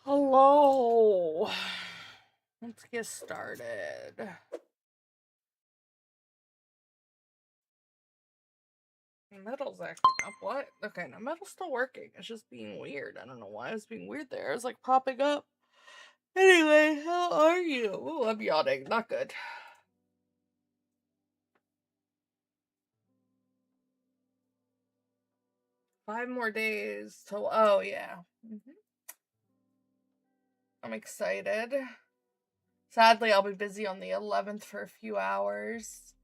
Hello. Let's get started. Metal's acting up. What? Okay, now Metal's still working. It's just being weird. I don't know why it's being weird there. It's like popping up. Anyway, how are you? Ooh, I'm yawning. Not good. Five more days till. Oh, yeah. I'm excited. Sadly, I'll be busy on the 11th for a few hours.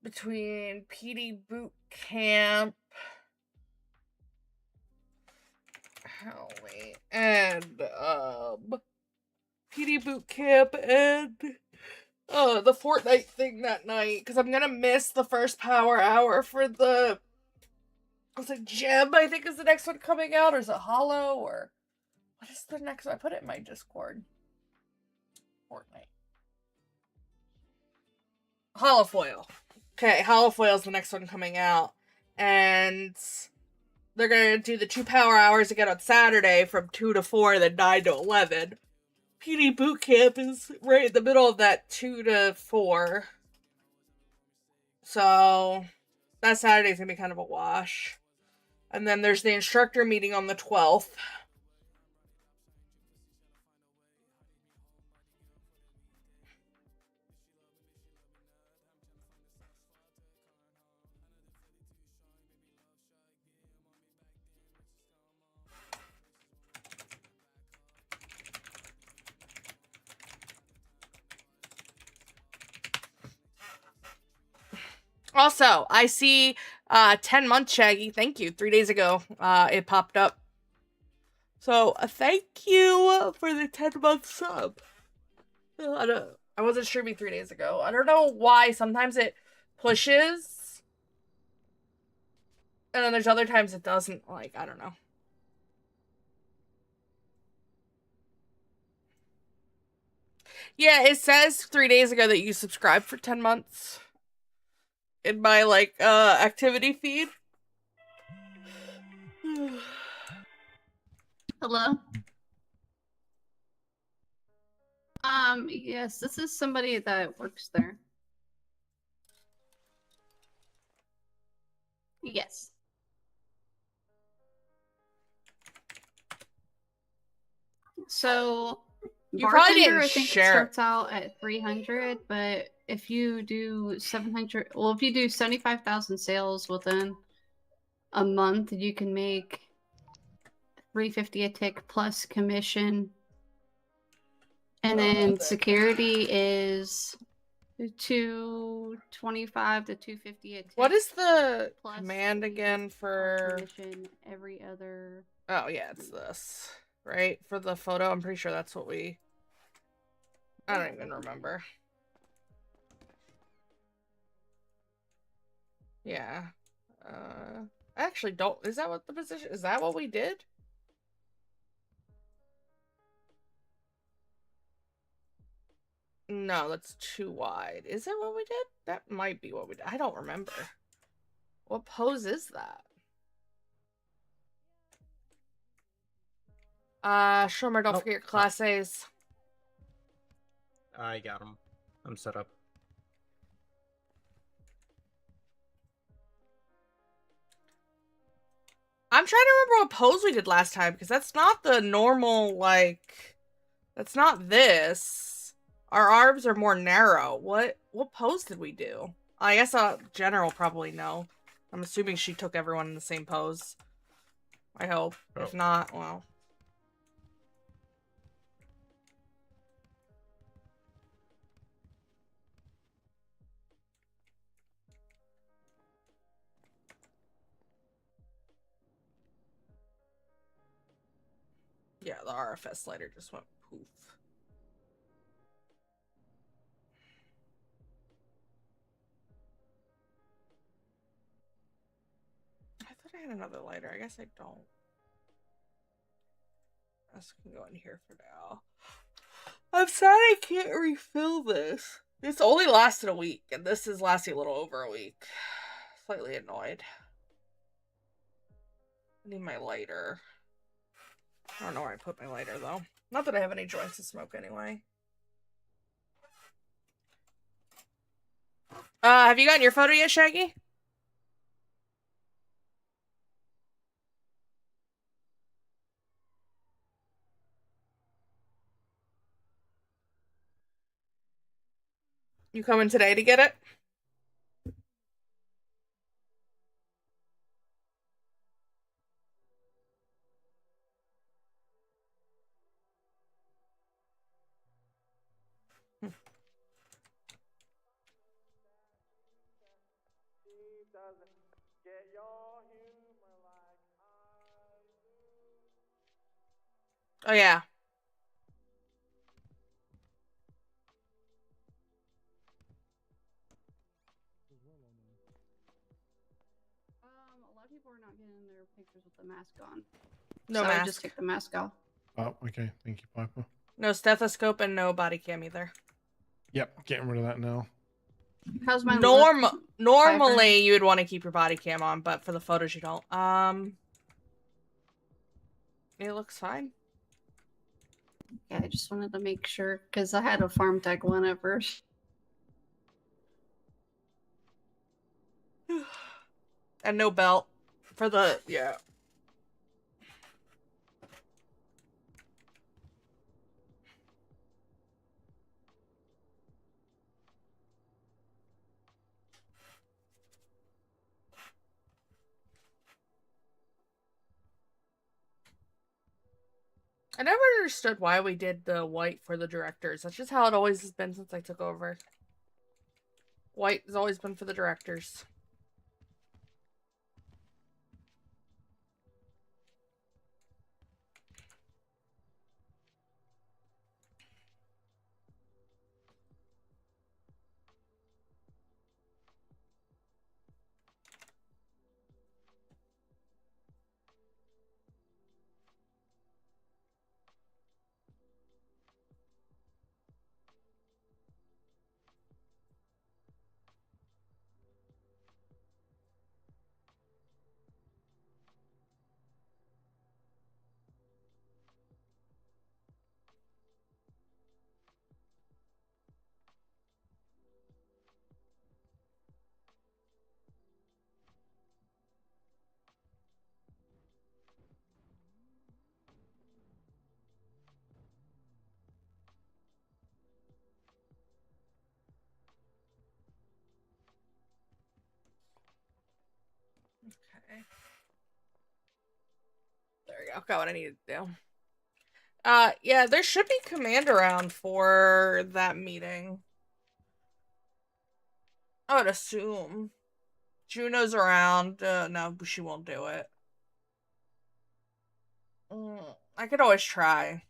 Between PD boot camp. Oh, wait. And, PD boot camp and the Fortnite thing that night, because I'm gonna miss the first power hour for the Gem, I think is the next one coming out, or is it Hollow, or what is the next one? I put it in my Discord. Fortnite. Holofoil. Okay, Holofoil is the next one coming out, and they're gonna do the 2 power hours again on Saturday from 2 to 4, then 9 to 11. PD boot camp is right in the middle of that 2 to 4. So that Saturday's gonna be kind of a wash. And then there's the instructor meeting on the 12th. Also, I see 10 months Shaggy. Thank you. 3 days ago, it popped up. So, thank you for the 10-month sub. I wasn't streaming 3 days ago. I don't know why. Sometimes it pushes. And then there's other times it doesn't. Like, I don't know. Yeah, it says 3 days ago that you subscribed for 10 months. In my, like, activity feed. Hello? Yes, this is somebody that works there. Yes. So, You probably bartender, didn't I think it share. starts out at 300, but if you do 700, well, if you do 75,000 sales within a month, you can make 350 a tick plus commission. And then security is 225 to 250 a tick. What is the command again for commission every other? Oh yeah, it's this. Right? For the photo, I'm pretty sure that's what we I don't even remember. Yeah. I actually don't is that what the position is that what we did? No, that's too wide. Is it what we did? That might be what we did. I don't remember. What pose is that? Shomer, don't forget your class A's. I got them. I'm set up. I'm trying to remember what pose we did last time, because that's not the normal, like... That's not this. Our arms are more narrow. What pose did we do? I guess Jen will probably know. I'm assuming she took everyone in the same pose. I hope. Oh. If not, well... Yeah, the RFS slider just went poof. I thought I had another lighter. I guess I don't. This can go in here for now. I'm sad I can't refill this. This only lasted a week, and this is lasting a little over a week. Slightly annoyed. I need my lighter. I don't know where I put my lighter, though. Not that I have any joints to smoke anyway. Have you gotten your photo yet, Shaggy? You coming today to get it? Oh, yeah. A lot of people are not getting their pictures with the mask on. No so mask. I just take the mask off. Oh, okay. Thank you, Piper. No stethoscope and no body cam either. Yep, getting rid of that now. How's my look, Normally Piper? you would want to keep your body cam on, but for the photos you don't. It looks fine. Yeah, I just wanted to make sure because I had a farm tech one at first. And no belt for the yeah. I never understood why we did the white for the directors. That's just how it always has been since I took over. White has always been for the directors. Okay. There we go. Got what I needed to do. Yeah, there should be command around for that meeting. I would assume. Juno's around. No, she won't do it. I could always try.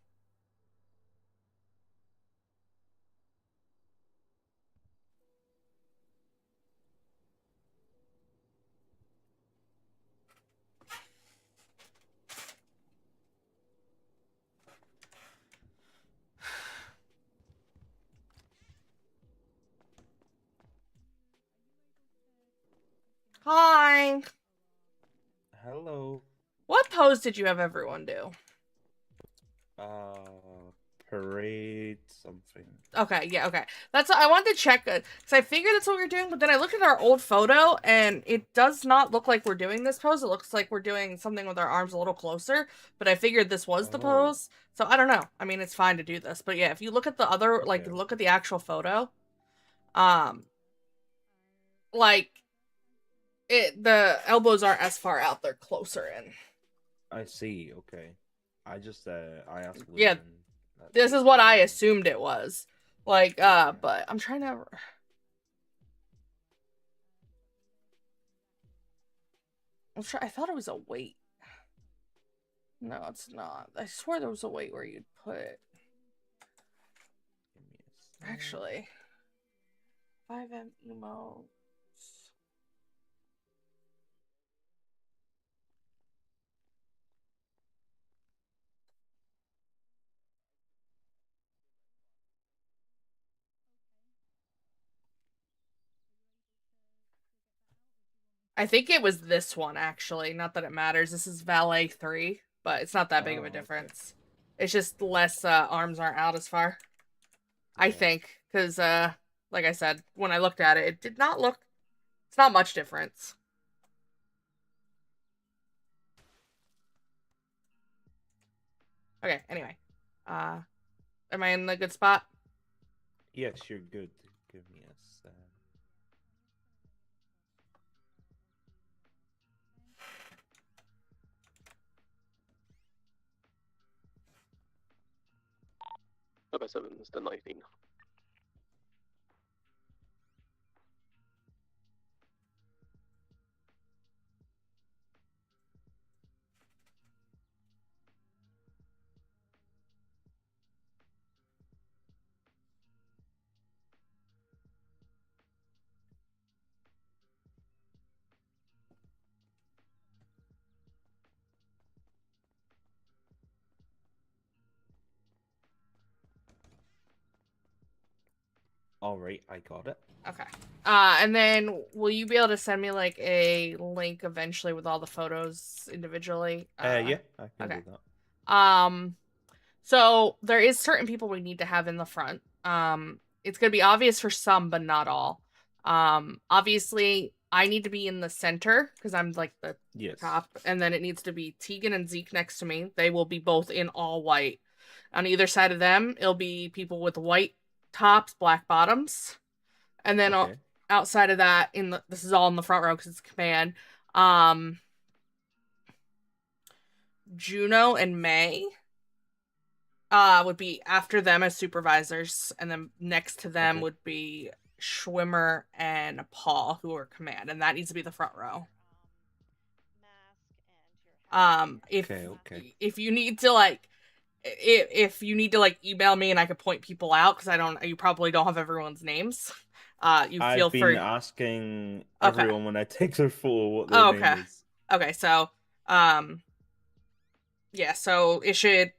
Hi. Hello. What pose did you have everyone do? Parade something. Okay, yeah, okay. That's I wanted to check it because I figured that's what we were doing, but then I looked at our old photo and it does not look like we're doing this pose. It looks like we're doing something with our arms a little closer, but I figured this was the pose. So I don't know. I mean, it's fine to do this, but yeah, if you look at the other, like, look at the actual photo, like the elbows aren't as far out; they're closer in. I see. Okay. I just I asked. Yeah, Lumen, this is what I assumed it was. Like, but I'm trying to. I thought it was a weight. No, it's not. I swear there was a weight where you'd put it. Actually, 5M emotes. I think it was this one, actually. Not that it matters. This is Valet 3. but it's not that big of Oh, a okay. difference. It's just less arms aren't out as far. I Yeah. think, because like I said, when I looked at it, it did not look. It's not much difference. Okay. Anyway, am I in the good spot? Yes, you're good. Give me a sec. Number 7 is the 19. All right, I got it. Okay. And then will you be able to send me like a link eventually with all the photos individually? Yeah, I can okay. do that. So there is certain people we need to have in the front. It's gonna be obvious for some, but not all. Obviously I need to be in the center because I'm like the Yes. top, and then it needs to be Tegan and Zeke next to me. They will be both in all white. On either side of them, it'll be people with white tops, black bottoms. And then Okay. outside of that, this is all in the front row because it's command. Juno and May would be after them as supervisors, and then next to them Okay. would be Schwimmer and Paul, who are command, and that needs to be the front row. If you need to like, if you need to like email me and I could point people out because you probably don't have everyone's names. You feel I've been free. asking Okay. everyone when I take their photo what their name is. Okay, so yeah, so it should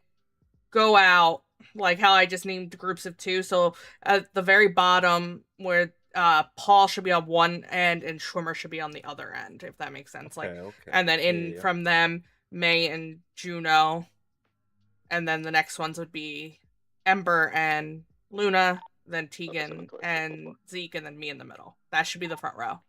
go out like how I just named groups of 2. So at the very bottom where Paul should be on one end and Schwimmer should be on the other end, if that makes sense. Okay, Like, okay. and then Yeah. from them, May and Juno, and then the next ones would be Ember and Luna, then Tegan and Zeke, and then me in the middle. That should be the front row.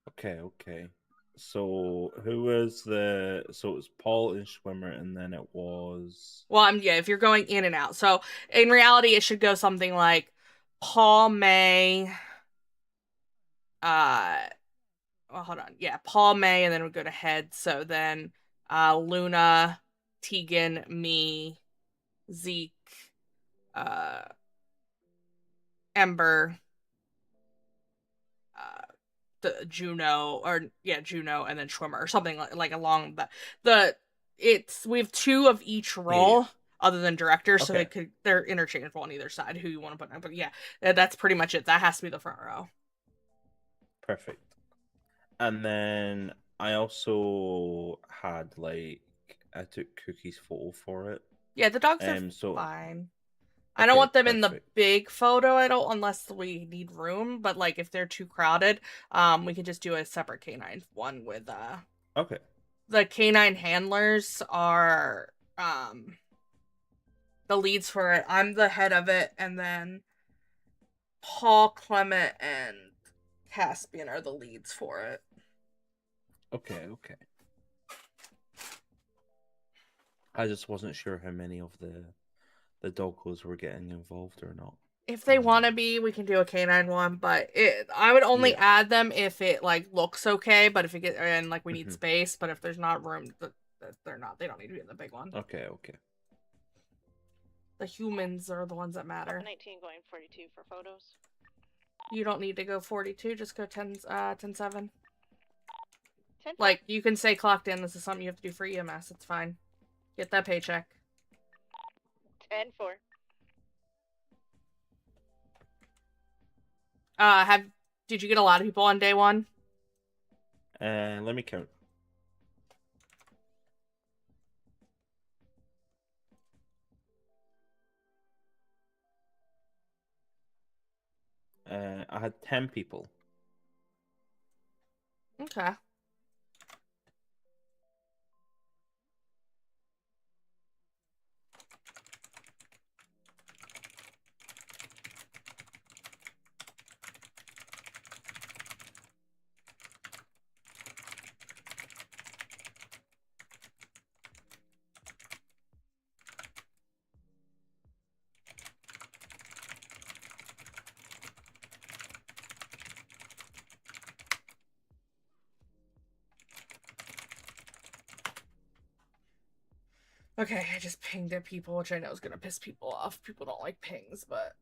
Okay. So who was so it was Paul and Schwimmer, and then it was Well, yeah, if you're going in and out. So in reality, it should go something like Paul, May, well, hold on. Yeah, Paul, May, and then we'll go to head. So then Luna, Tegan, me, Zeke, Ember, the Juno, Juno, and then Schwimmer, or something like along that. We have 2 of each role. Yeah. Other than director, so Okay. they're interchangeable on either side. Who you want to put in, but yeah, that's pretty much it. That has to be the front row. Perfect. And then I also had I took Cookie's photo for it. Yeah, the dogs are so fine. I don't okay, want them in the perfect. big photo. Unless we need room. But like if they're too crowded, we can just do a separate canine one with Okay. The canine handlers are the leads for it. I'm the head of it, and then Paul, Clement, and Caspian are the leads for it. Okay. I just wasn't sure how many of the doggos were getting involved or not. If they want to be, we can do a canine one, but I would only add them if it like looks okay. But if it gets and like we need space, but if there's not room, they don't need to be in the big one. Okay. The humans are the ones that matter. 19 going 42 for photos. You don't need to go 42, just go 10-7. 10. Like, you can say clocked in, this is something you have to do for EMS, it's fine. Get that paycheck. 10-4. Did you get a lot of people on day 1? Let me count. I had 10 people. Okay. Okay, I just pinged at people, which I know is gonna piss people off. People don't like pings, but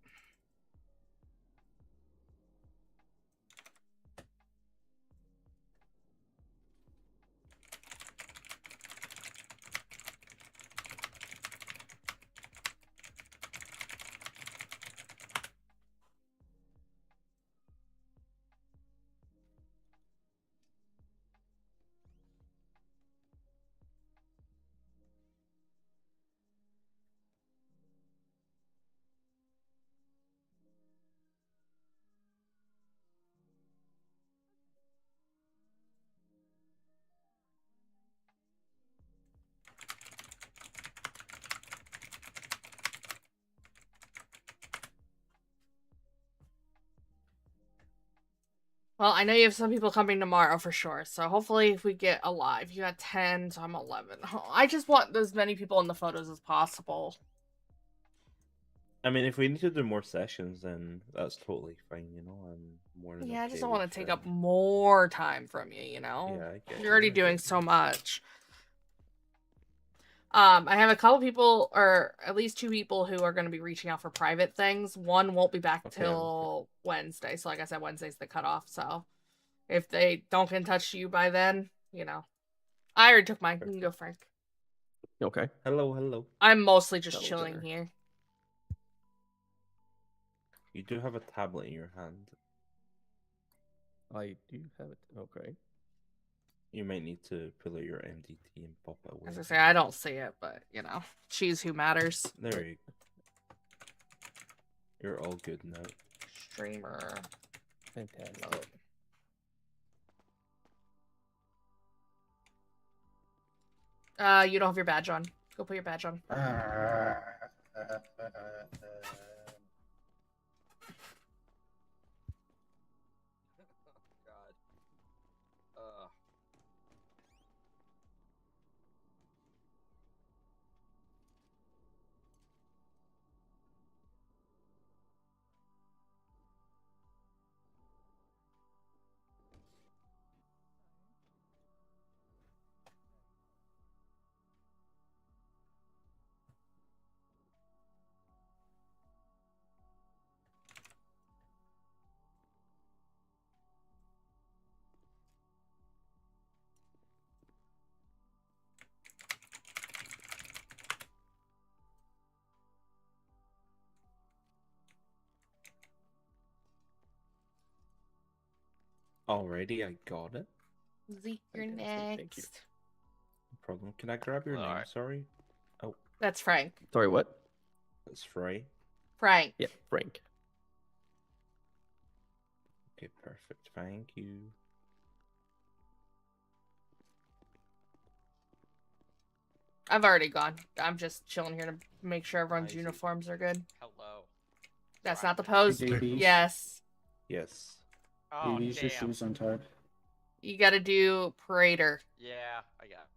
well, I know you have some people coming tomorrow for sure. So hopefully, if we get alive, you got 10, so I'm 11. Oh, I just want as many people in the photos as possible. I mean, if we need to do more sessions, then that's totally fine. You know, I'm more than Yeah, I just okay don't want with, to take up more time from you. You know, Yeah, I get you're already you, I doing get so you. much. I have a couple people, or at least 2 people, who are going to be reaching out for private things. One won't be back Okay, till Wednesday. So, like I said, Wednesday's the cutoff. So, if they don't get in touch to you by then, you know, I already took mine. You can go, Frank. Okay. Hello, hello. I'm mostly just Hello, chilling dinner. here. You do have a tablet in your hand. I do have it. Okay. You might need to pull out your MDT and pop it away. As I say, I don't see it, but you know, choose who matters. There you go. You're all good now. Streamer. Fantastic. You don't have your badge on. Go put your badge on. Alrighty, I got it. Zeke, you're Fantastic, thank you. next. No problem. Can I grab your name? Alright. Sorry. Oh, That's Frank. Sorry, what? that's Frey. Frank. Yeah, Frank. Okay, perfect. Thank you. I've already gone. I'm just chilling here to make sure everyone's I see. uniforms are good. Hello. That's Sorry, not the I'm pose. JBs. Yes. Yes. Oh, Use your damn. shoes untied. You gotta do parader. Yeah, I got it.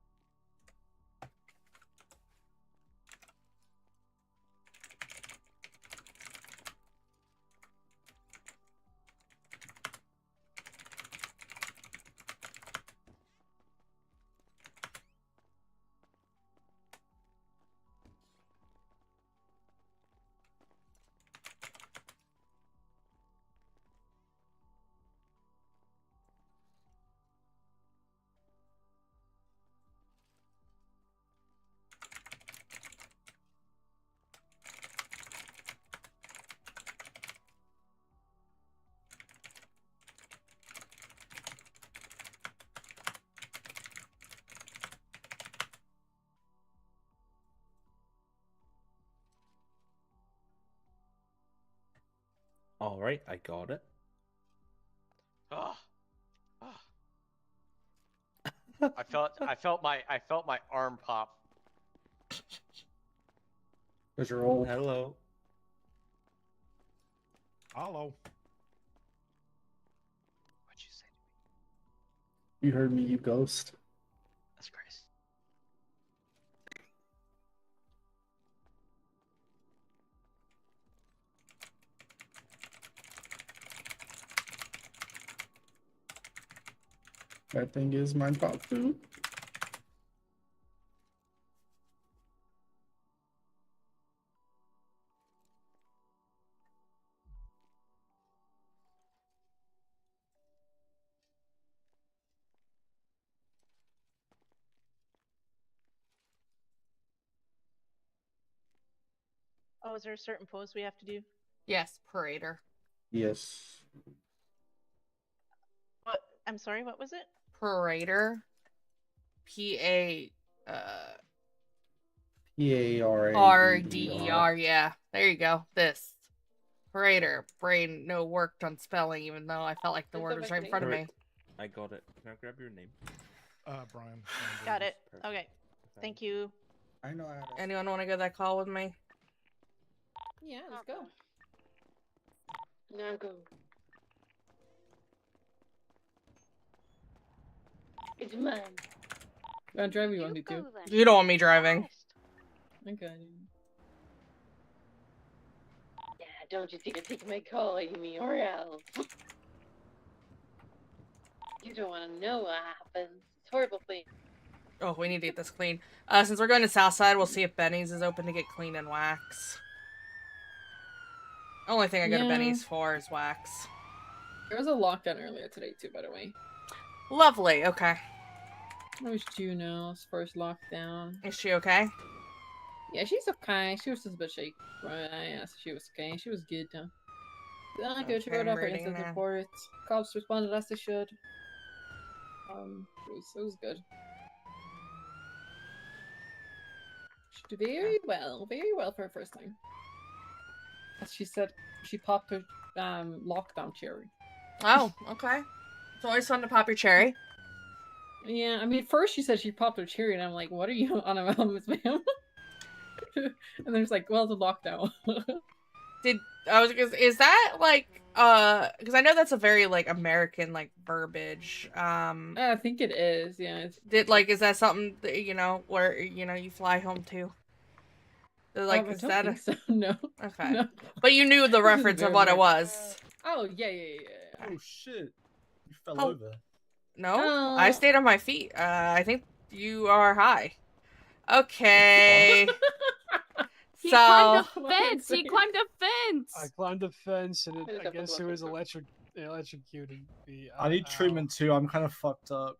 Alright, I got it. Oh. I felt my arm pop. Because you're old. Hello. Hello. What'd you say to me? You heard me, you ghost. That's crazy. That thing is my pop food. Oh, is there a certain pose we have to do? Yes, parader. Yes. What? I'm sorry, what was it? Parader. P-A... P-A-R-A-D-E-R. R-D-E-R, yeah. There you go. This. Parader. Brain no worked on spelling, even though I felt like the Is word that was my right in front of name? me. I got it. Can I grab your name? Brian. Got it. Perfect. Okay. Thank you. I know how to. Anyone want to go that call with me? Yeah, let's go. Now go. It's mine. I'll drive you want me to. You don't want me driving. Okay. Yeah, don't you think I take my call, Amy, or else. You don't want to know what happens. It's horrible thing. Oh, we need to get this clean. Since we're going to Southside, we'll see if Benny's is open to get clean and wax. Only thing I go to Yeah. Benny's for is wax. There was a lockdown earlier today too, by the way. Lovely, okay. That was Juno's first lockdown. Is she okay? Yeah, she's okay. She was just a bit shaky. Right, yeah, she was okay. She was good though. Good. She Okay, wrote I'm up her reading incident now. report. Cops responded as they should. It was good. She did very well for her first time. As she said, she popped her lockdown cherry. Oh, okay. It's always fun to pop your cherry. Yeah, I mean, first she said she popped her cherry, and I'm like, what are you on about, Miss Ma'am? And then it's like, well, the lockdown. Is that like, because I know that's a very, like, American, like, verbiage. I think it is, yeah. Is that something that, you know, where, you know, you fly home to? Like, I is don't that think so, no. Okay. No. But you knew the This is reference of very what it American. was. Oh, yeah. Oh shit! You fell Oh. over. No, I stayed on my feet. I think you are high. Okay. He So climbed a fence. He climbed a fence. I climbed a fence, and Who the I fuck guess was it was electric? electrocuted me. I need treatment too. I'm kind of fucked up.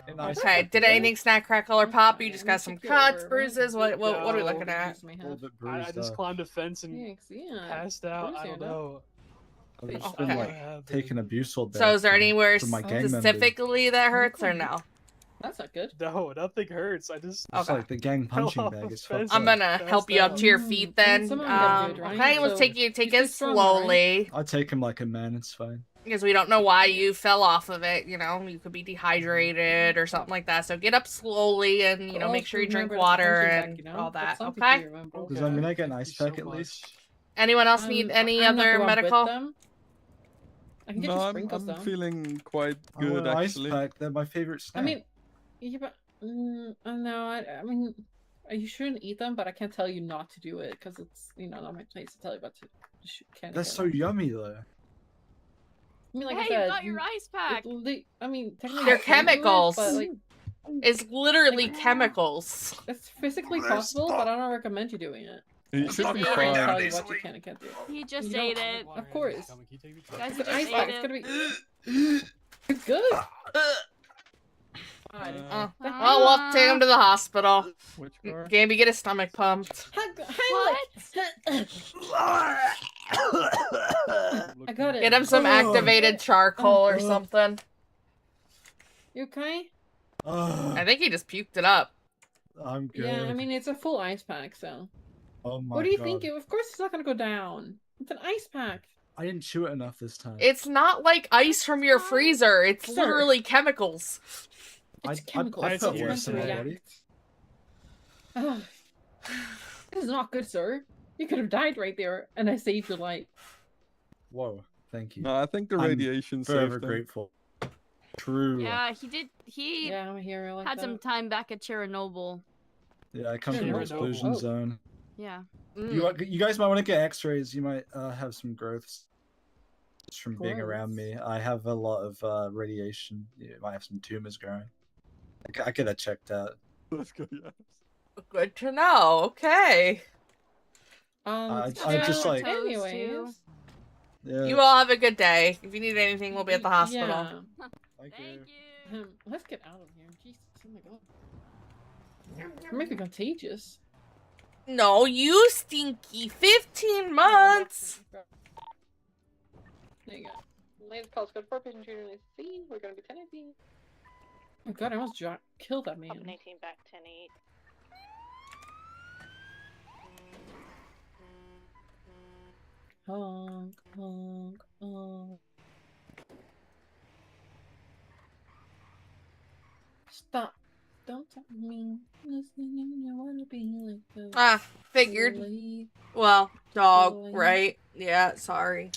And I okay, suck did at it. anything snack, crackle, or pop? You just got some Let me cuts, check your bruises. What are we No. looking at? A little bit I bruised just up. climbed a fence and Thanks, yeah. passed out. I don't know. I've just Okay. been like taking abuse all day. So is there anywhere from my gang members. specifically that hurts or no? That's not good. No, nothing hurts. I just It's like the gang fell punching off bag a is fence fucked I'm up. gonna Passed help you up out. to your feet then. someone gotta do it, right? Okay, let's So, take you it stay strong, right? slowly. I take him like a man. It's fine. Because we don't know why you fell off of it, you know, you could be dehydrated or something like that. So get up slowly and, you know, make sure you drink water and all that, okay? Does that mean I get an ice pack at least? Anyone else need any other medical? I can get you sprinkles though. feeling quite I want good an actually. ice pack. They're my favorite snack. I mean, yeah, but no, I mean, you shouldn't eat them, but I can't tell you not to do it because it's, you know, not my place to tell you about to. They're so yummy though. I mean, like Hey, I said, you got your ice pack. I mean, technically They're you can't do it, chemicals. but, like, It's literally chemicals. it's physically possible, but I don't recommend you doing it. You should be I fine. can't tell you what you can and can't do. He just You ate don't- it. Of course. Guys, he The just ice ate pack, it. it's gonna be. It's good. Oh, well, take him to the hospital. Which part? Gamby, get his stomach pumped. I got it. Get him some activated charcoal or something. You okay? I think he just puked it up. I'm good. Yeah, I mean it's a full ice pack, so. Oh my What do you God. think? Of course it's not gonna go down. It's an ice pack. I didn't chew it enough this time. It's not like ice from your freezer. It's Sir. literally chemicals. It's chemicals. I It's put meant worse to in my react. body. This is not good, sir. You could have died right there, and I saved your life. Whoa, thank you. No, I think the I'm radiation forever saved him. grateful. True. Yeah, he did. He Yeah, I'm a hero like had that. some time back at Chernobyl. Yeah, I come from an Chernobyl. explosion Oh. zone. Yeah. You guys might want to get X-rays. You might have some growths just from being Growths? around me. I have a lot of radiation. You might have some tumors growing. I get that checked out. Let's go, yeah. Good to know. Okay. I yeah, just like anyways. yeah. You all have a good day. If you need anything, we'll be at the hospital. Yeah. Thank you. Let's get out of here. Jesus, oh my god. It might be contagious. No, you stinky. 15 months. There you go. Latest calls code 4 patient treated in the scene. We're gonna be 10-18. Oh god, I almost killed that man. Up 19 back 10-8. Honk, honk, honk. Stop. Don't tell me. Listening, I wanna be like the Ah, figured. lady. Well, dog, Boy. right? Yeah, sorry.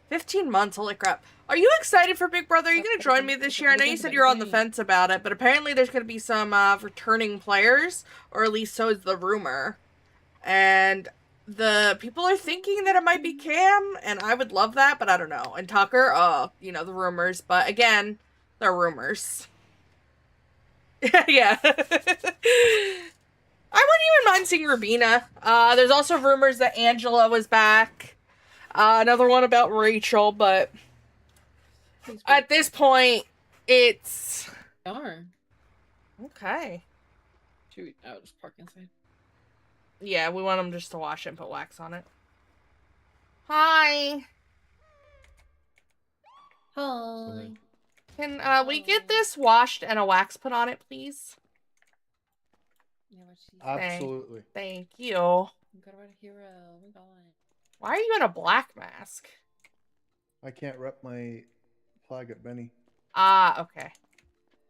15 months, holy crap. Are you excited for Big Brother? Are you going to join me this year? I know you said you're on the fence about it, but apparently there's going to be some returning players, or at least so is the rumor. And the people are thinking that it might be Cam, and I would love that, but I don't know. And Tucker, you know, the rumors, but again, they're rumors. Yeah. I wouldn't even mind seeing Rubina. There's also rumors that Angela was back. Another one about Rachel, but at this point, it's... Darn. Okay. Should we... Oh, just park inside. Yeah, we want them just to wash it and put wax on it. Hi! Hi. Can, we get this washed and a wax put on it, please? Yeah, what she Absolutely. Thank you. Got a hero. We got it. Why are you in a black mask? I can't rep my flag at Benny. Ah, okay.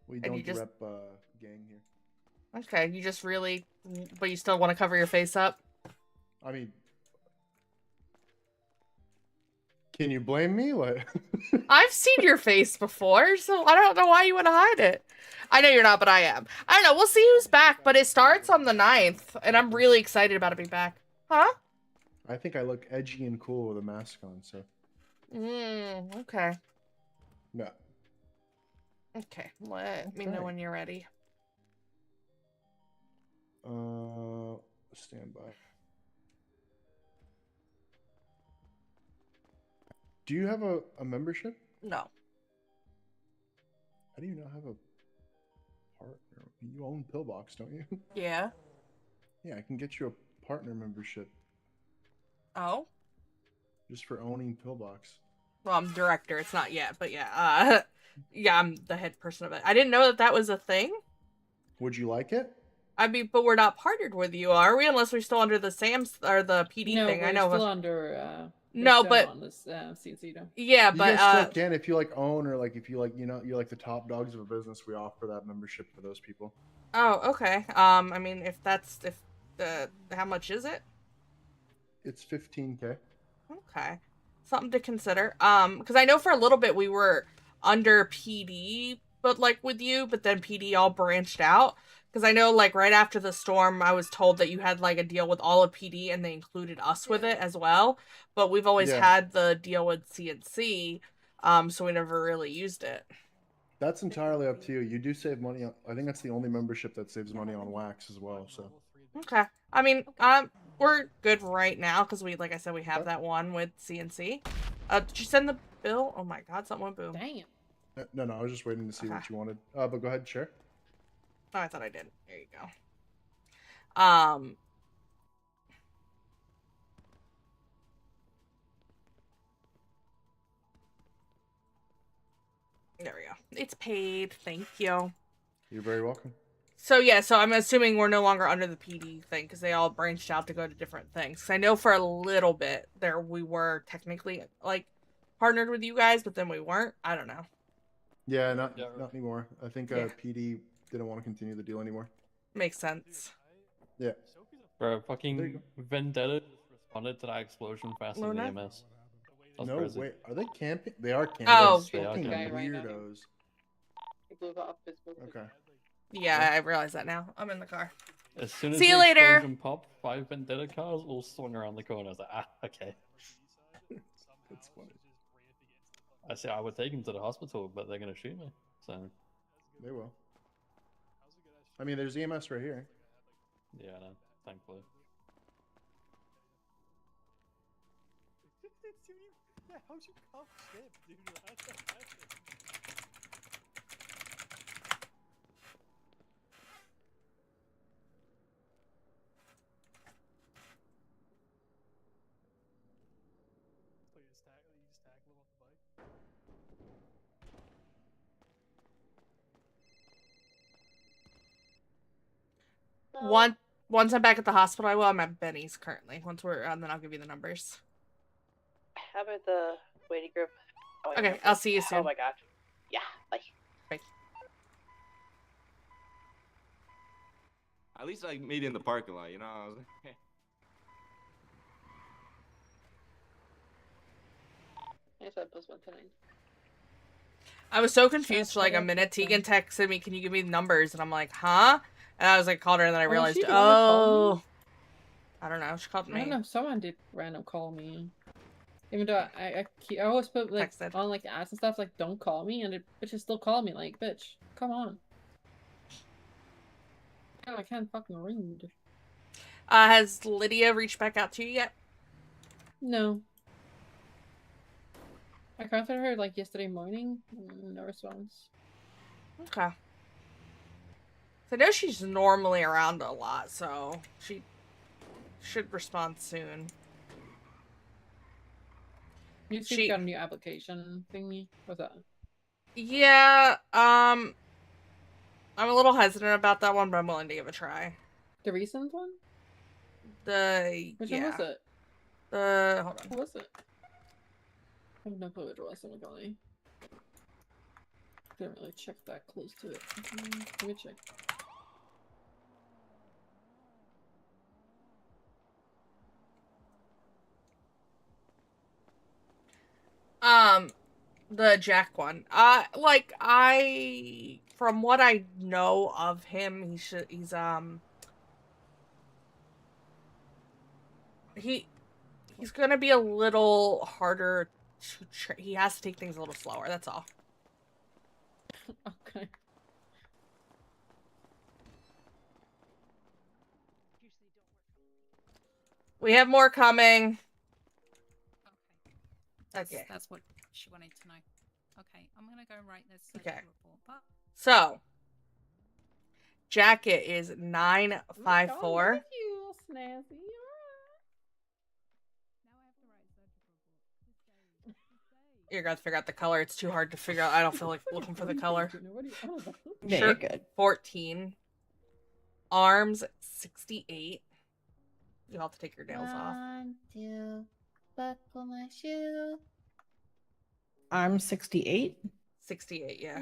We And you don't just- rep gang here. Okay, you just really... But you still want to cover your face up? I mean, can you blame me? Like, I've seen your face before, so I don't know why you want to hide it. I know you're not, but I am. I don't know, we'll see who's back, but it starts on the 9th, and I'm really excited about it being back. Huh? I think I look edgy and cool with a mask on, so Okay. no. Okay, let me know Okay. when you're ready. Stand by. Do you have a membership? No. How do you not have a partner? You own Pillbox, don't you? Yeah. Yeah, I can get you a partner membership Oh? just for owning Pillbox. Well, I'm director, it's not yet, but yeah, yeah, I'm the head person of it. I didn't know that that was a thing. Would you like it? I mean, but we're not partnered with you, are we? Unless we're still under the SAMS, or the PD No, thing. we're I know. still under, No, but... on this, CNC, though. Yeah, You but, guys still can if you like own, or like if you like, you know, you're like the top dogs of a business. We offer that membership for those people. Oh, okay. I mean, if how much is it? It's 15K. Okay. Something to consider. Because I know for a little bit we were under PD, but like with you, but then PD all branched out. Because I know, like, right after the storm, I was told that you had, like, a deal with all of PD, and they included us with it as well. But we've always had the deal with CNC, so we never really used it. That's entirely up to you. You do save money on, I think that's the only membership that saves money on wax as well, so. Okay. I mean, we're good right now, because we, like I said, we have that one with CNC. Did you send the bill? Oh my god, something went boom. Damn. No, I was just waiting to see what you wanted. But go ahead and share. Oh, I thought I did. There you go. There we go. It's paid. Thank you. You're very welcome. So yeah, so I'm assuming we're no longer under the PD thing because they all branched out to go to different things. 'Cause I know for a little bit there we were technically like partnered with you guys, but then we weren't. I don't know. Yeah, not anymore. I think Yeah. PD didn't want to continue the deal anymore. Makes sense. Yeah. Bro, fucking Vendetta just responded to that explosion faster than Luna? EMS. That's No, crazy. wait. Are they camping? They are camping. Oh. They are Fucking camping. weirdos. Okay. Yeah, I realize that now. I'm in the car. As soon as See you the later. explosion popped, 5 Vendetta cars all swung around the corner. I was like, ah, okay. That's funny. I said I would take him to the hospital, but they're gonna shoot me. So They will. I mean, there's EMS right here. yeah, no, thankfully. Yeah, how'd you cop shit, dude? That's impressive. Once I'm back at the hospital, I will. I'm at Benny's currently. Once we're then I'll give you the numbers. How about the waiting group? Oh, Okay, I'll see you soon. Oh my god. Yeah, bye. Bye. At least I meet in the parking lot, you know? I was like, Here's what plus 129. I was so confused for like a minute. Tegan texted me, "Can you give me the numbers?" And I'm like, "Huh?" And I was like, called her, and then I realized, she the one that called me? I don't know. She called I don't me. know. Someone did random call me. Even though I always put like Texted. on like ads and stuff like don't call me, and it just still called me like bitch. Come on. Hell, I can't fucking read. Has Lydia reached back out to you yet? No. I contacted her like yesterday morning. No response. Okay. I know she's normally around a lot, so she should respond soon. You see, got a new application thingy. What's that? Yeah. I'm a little hesitant about that one, but I'm willing to give it a try. The recent one? Which one was it? Hold on. What was it? I have no clue what it was. I'm going. Didn't really check that close to it. Let me check. The Jack one. From what I know of him, he's gonna be a little harder to he has to take things a little slower, that's all. Okay. We have more coming. Okay. That's what she wanted to know. Okay, I'm gonna go write this report. But... So, Jacket is 954. You snazzy. You're gonna figure out the color. It's too hard to figure out. I don't feel like looking for the color. Yeah, Shirt, you're good. 14. Arms 68. You'll have to take your nails off. 1, 2, buckle my shoe. Arm 68. 68, yeah.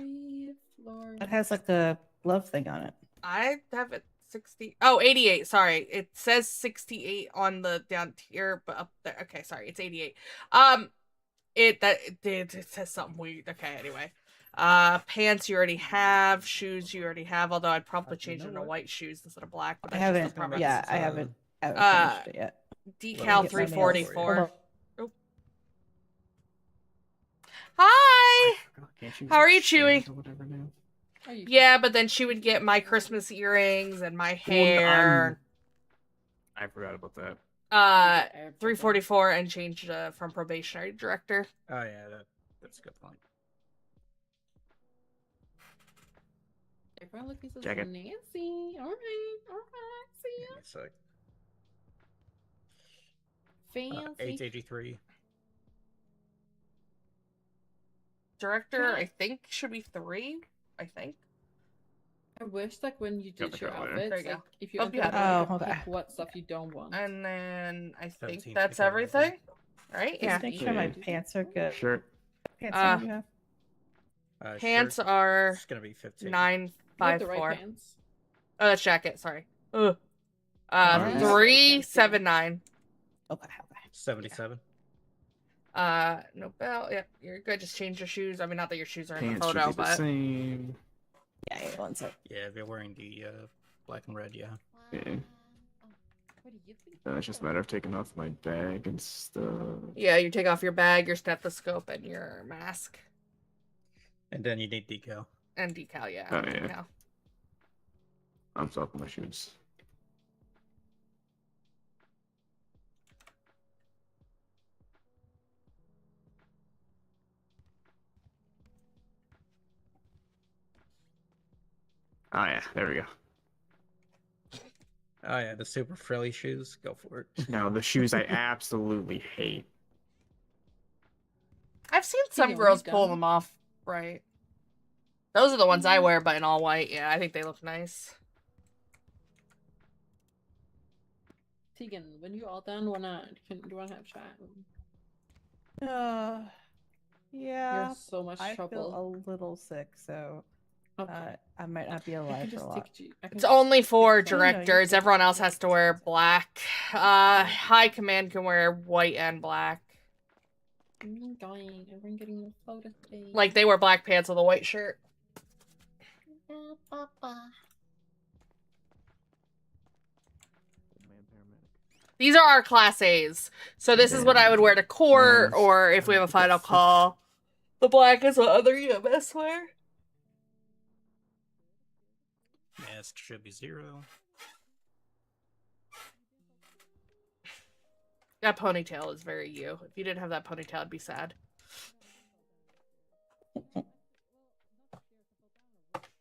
It has like the glove thing on it. I have it 60. Oh, 88. Sorry. It says 68 on the down here, but up there. Okay, sorry. It's 88. It says something weird. Okay, anyway. Pants you already have. Shoes you already have. Although I'd probably change them to white shoes instead of black. But I that's just haven't. a preference. Yeah, I haven't finished it yet. Decal Let me get my nails. 344. Hold Hi. Can't you How are you, shave Chewy? or whatever now? Yeah, but then she would get my Christmas earrings and my hair. I forgot about that. 344 and changed from probationary director. Oh yeah, that's a good point. Everyone looking so Jacket. Nancy. All right. See ya. It's like Fancy. 883. Director, I think, should be 3. I think. I wish, like, when you Got did the your color. outfits, There you like, go. if you Oh, enter yeah. that, you Oh, can okay. pick what stuff you don't want. And then I think 17, that's 15, everything. Right? Just Yeah. make sure my pants are good. Shirt. Pants are you have? Pants Shirt, are it's gonna be 15. You have the 954. right pants. Oh, that's jacket. Sorry. Ugh. Alright. 379. Okay. 77. No belt. Yep, you're good. Just change your shoes. I mean, not that your shoes are in the Pants should photo, be the but same. Yeah, one sec. Yeah, if you're wearing the black and red, yeah. Yeah. What do you think? It's just a matter of taking off my bag and stuff. yeah, you take off your bag, your stethoscope, and your mask And then you need decal. and decal. Yeah, Oh, yeah. decal. I'm stopping my shoes. Oh yeah, there we go. Oh yeah, the super frilly shoes. Go for it. Now the shoes I absolutely hate. I've seen some Yeah, girls we pull done. them off. Right. Those are the ones I wear, but in all white. Yeah, I think they look nice. Tegan, when you all done, do you wanna have chat? Yeah. You're so much I trouble. feel a little sick, so I might not be I alive can for a just lot. take you. I can It's just only for take some. directors. Everyone else has to wear black. High command can wear white and black. I'm dying. Everyone getting the photo today. Like they wear black pants with a white shirt. Papa. These are our class A's. So this is what I would wear to court, or if we have a final call. The black is what other EMS wear. Mask should be 0. That ponytail is very you. If you didn't have that ponytail, I'd be sad.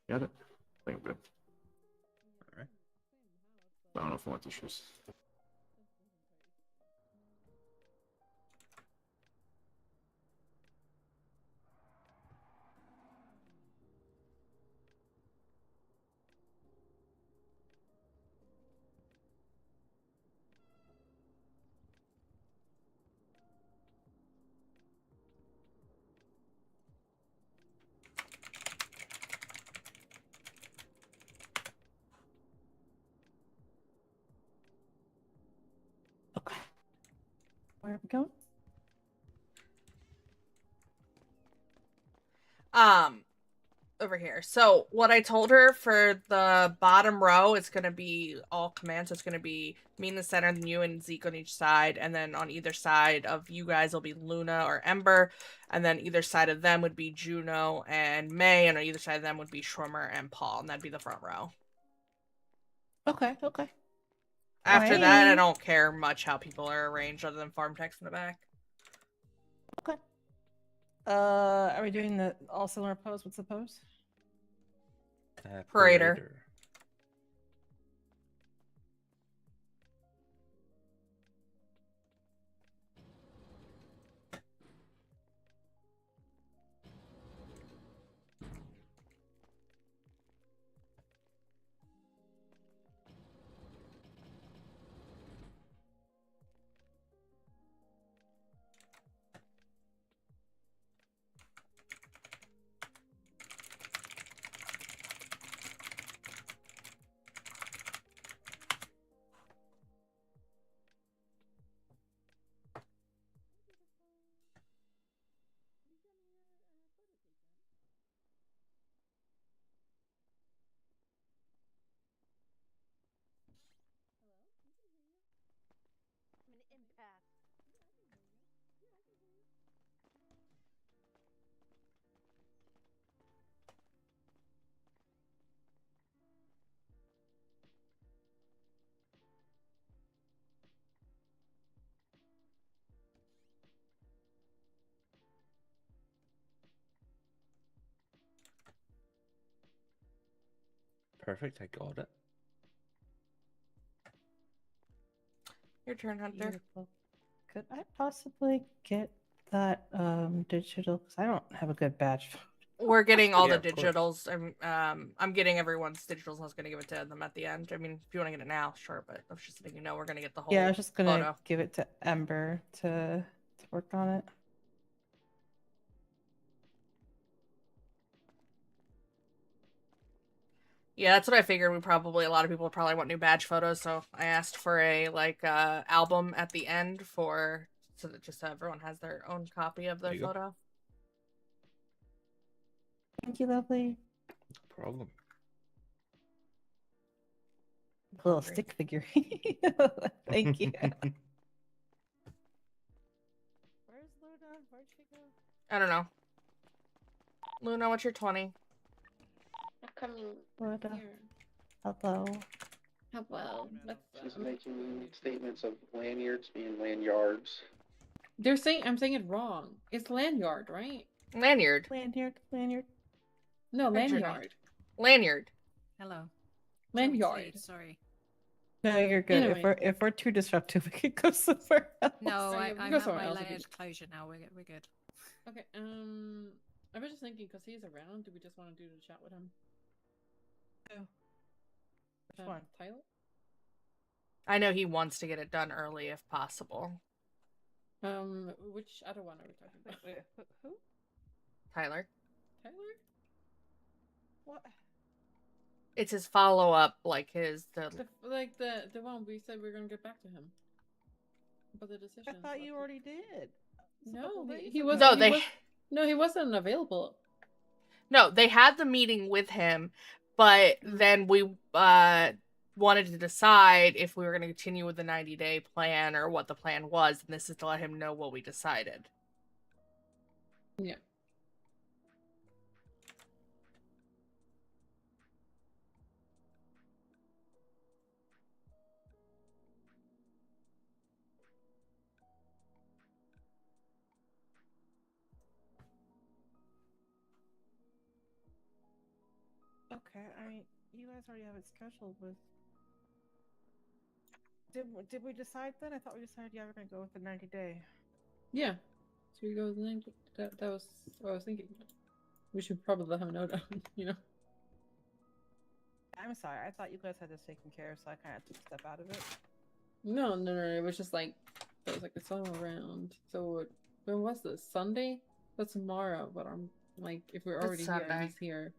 Got it. I think I'm good. Alright. I don't know if I want these shoes. Where are we going? Over here. So what I told her for the bottom row, it's gonna be all commands. So it's gonna be me in the center, and you and Zeke on each side, and then on either side of you guys will be Luna or Ember, and then either side of them would be Juno and May, and on either side of them would be Schwimmer and Paul, and that'd be the front row. Okay. After Alright. that, I don't care much how people are arranged, other than farm text in the back. Okay. Are we doing the all similar pose? What's the pose? Parader. Perfect, I got it. Your turn, Hunter. Beautiful. Could I possibly get that digital? Because I don't have a good badge. We're getting all Yeah, the of course. digitals. I'm getting everyone's digitals, and I was gonna give it to them at the end. I mean, if you want to get it now, sure, but I was just letting you know we're gonna get the whole Yeah, I was just gonna photo. give it to Ember to work on it. Yeah, that's what I figured. A lot of people probably want new badge photos, so I asked for a album at the end so that just everyone has their own copy of their There you go. photo. Thank you, lovely. No problem. Little stick figure. Thank you. Where's Luna? Where'd she go? I don't know. Luna, what's your 20? I'm coming What? here. Hello. Hello. She's making statements of lanyards being lanyards. I'm saying it wrong. It's lanyard, right? Lanyard. Lanyard. No, Hi, Juno. lanyard. Lanyard. Hello. Lanyard. Sorry. No, you're good. Anyway. If we're too disruptive, we could go somewhere else. No, yeah, I'm go at somewhere my else if you layered just- closure now. We're good. Okay. I was just thinking because he's around. Do we just want to do the chat with him? Which one? Tyler. I know he wants to get it done early if possible. Which other one are we talking about? Wait, who? Tyler. Tyler? What? It's his follow-up, like the one we said we are gonna get back to him about the decision. I thought you already did. No, he he was. No, he wasn't available. No, they had the meeting with him, but then we wanted to decide if we were going to continue with the 90-day plan or what the plan was, and this is to let him know what we decided. Yeah. Okay, you guys already have it scheduled with. Did we decide then? I thought we decided we're gonna go with the 90-day. Yeah. So we go with the 90. That was what I was thinking. We should probably let him know that, you know. I'm sorry, I thought you guys had this taken care of, so I kind of took a step out of it. No. It was just like it was like it's all around. So when was this? Sunday? That's tomorrow. But I'm like, if we're already here, and he's here.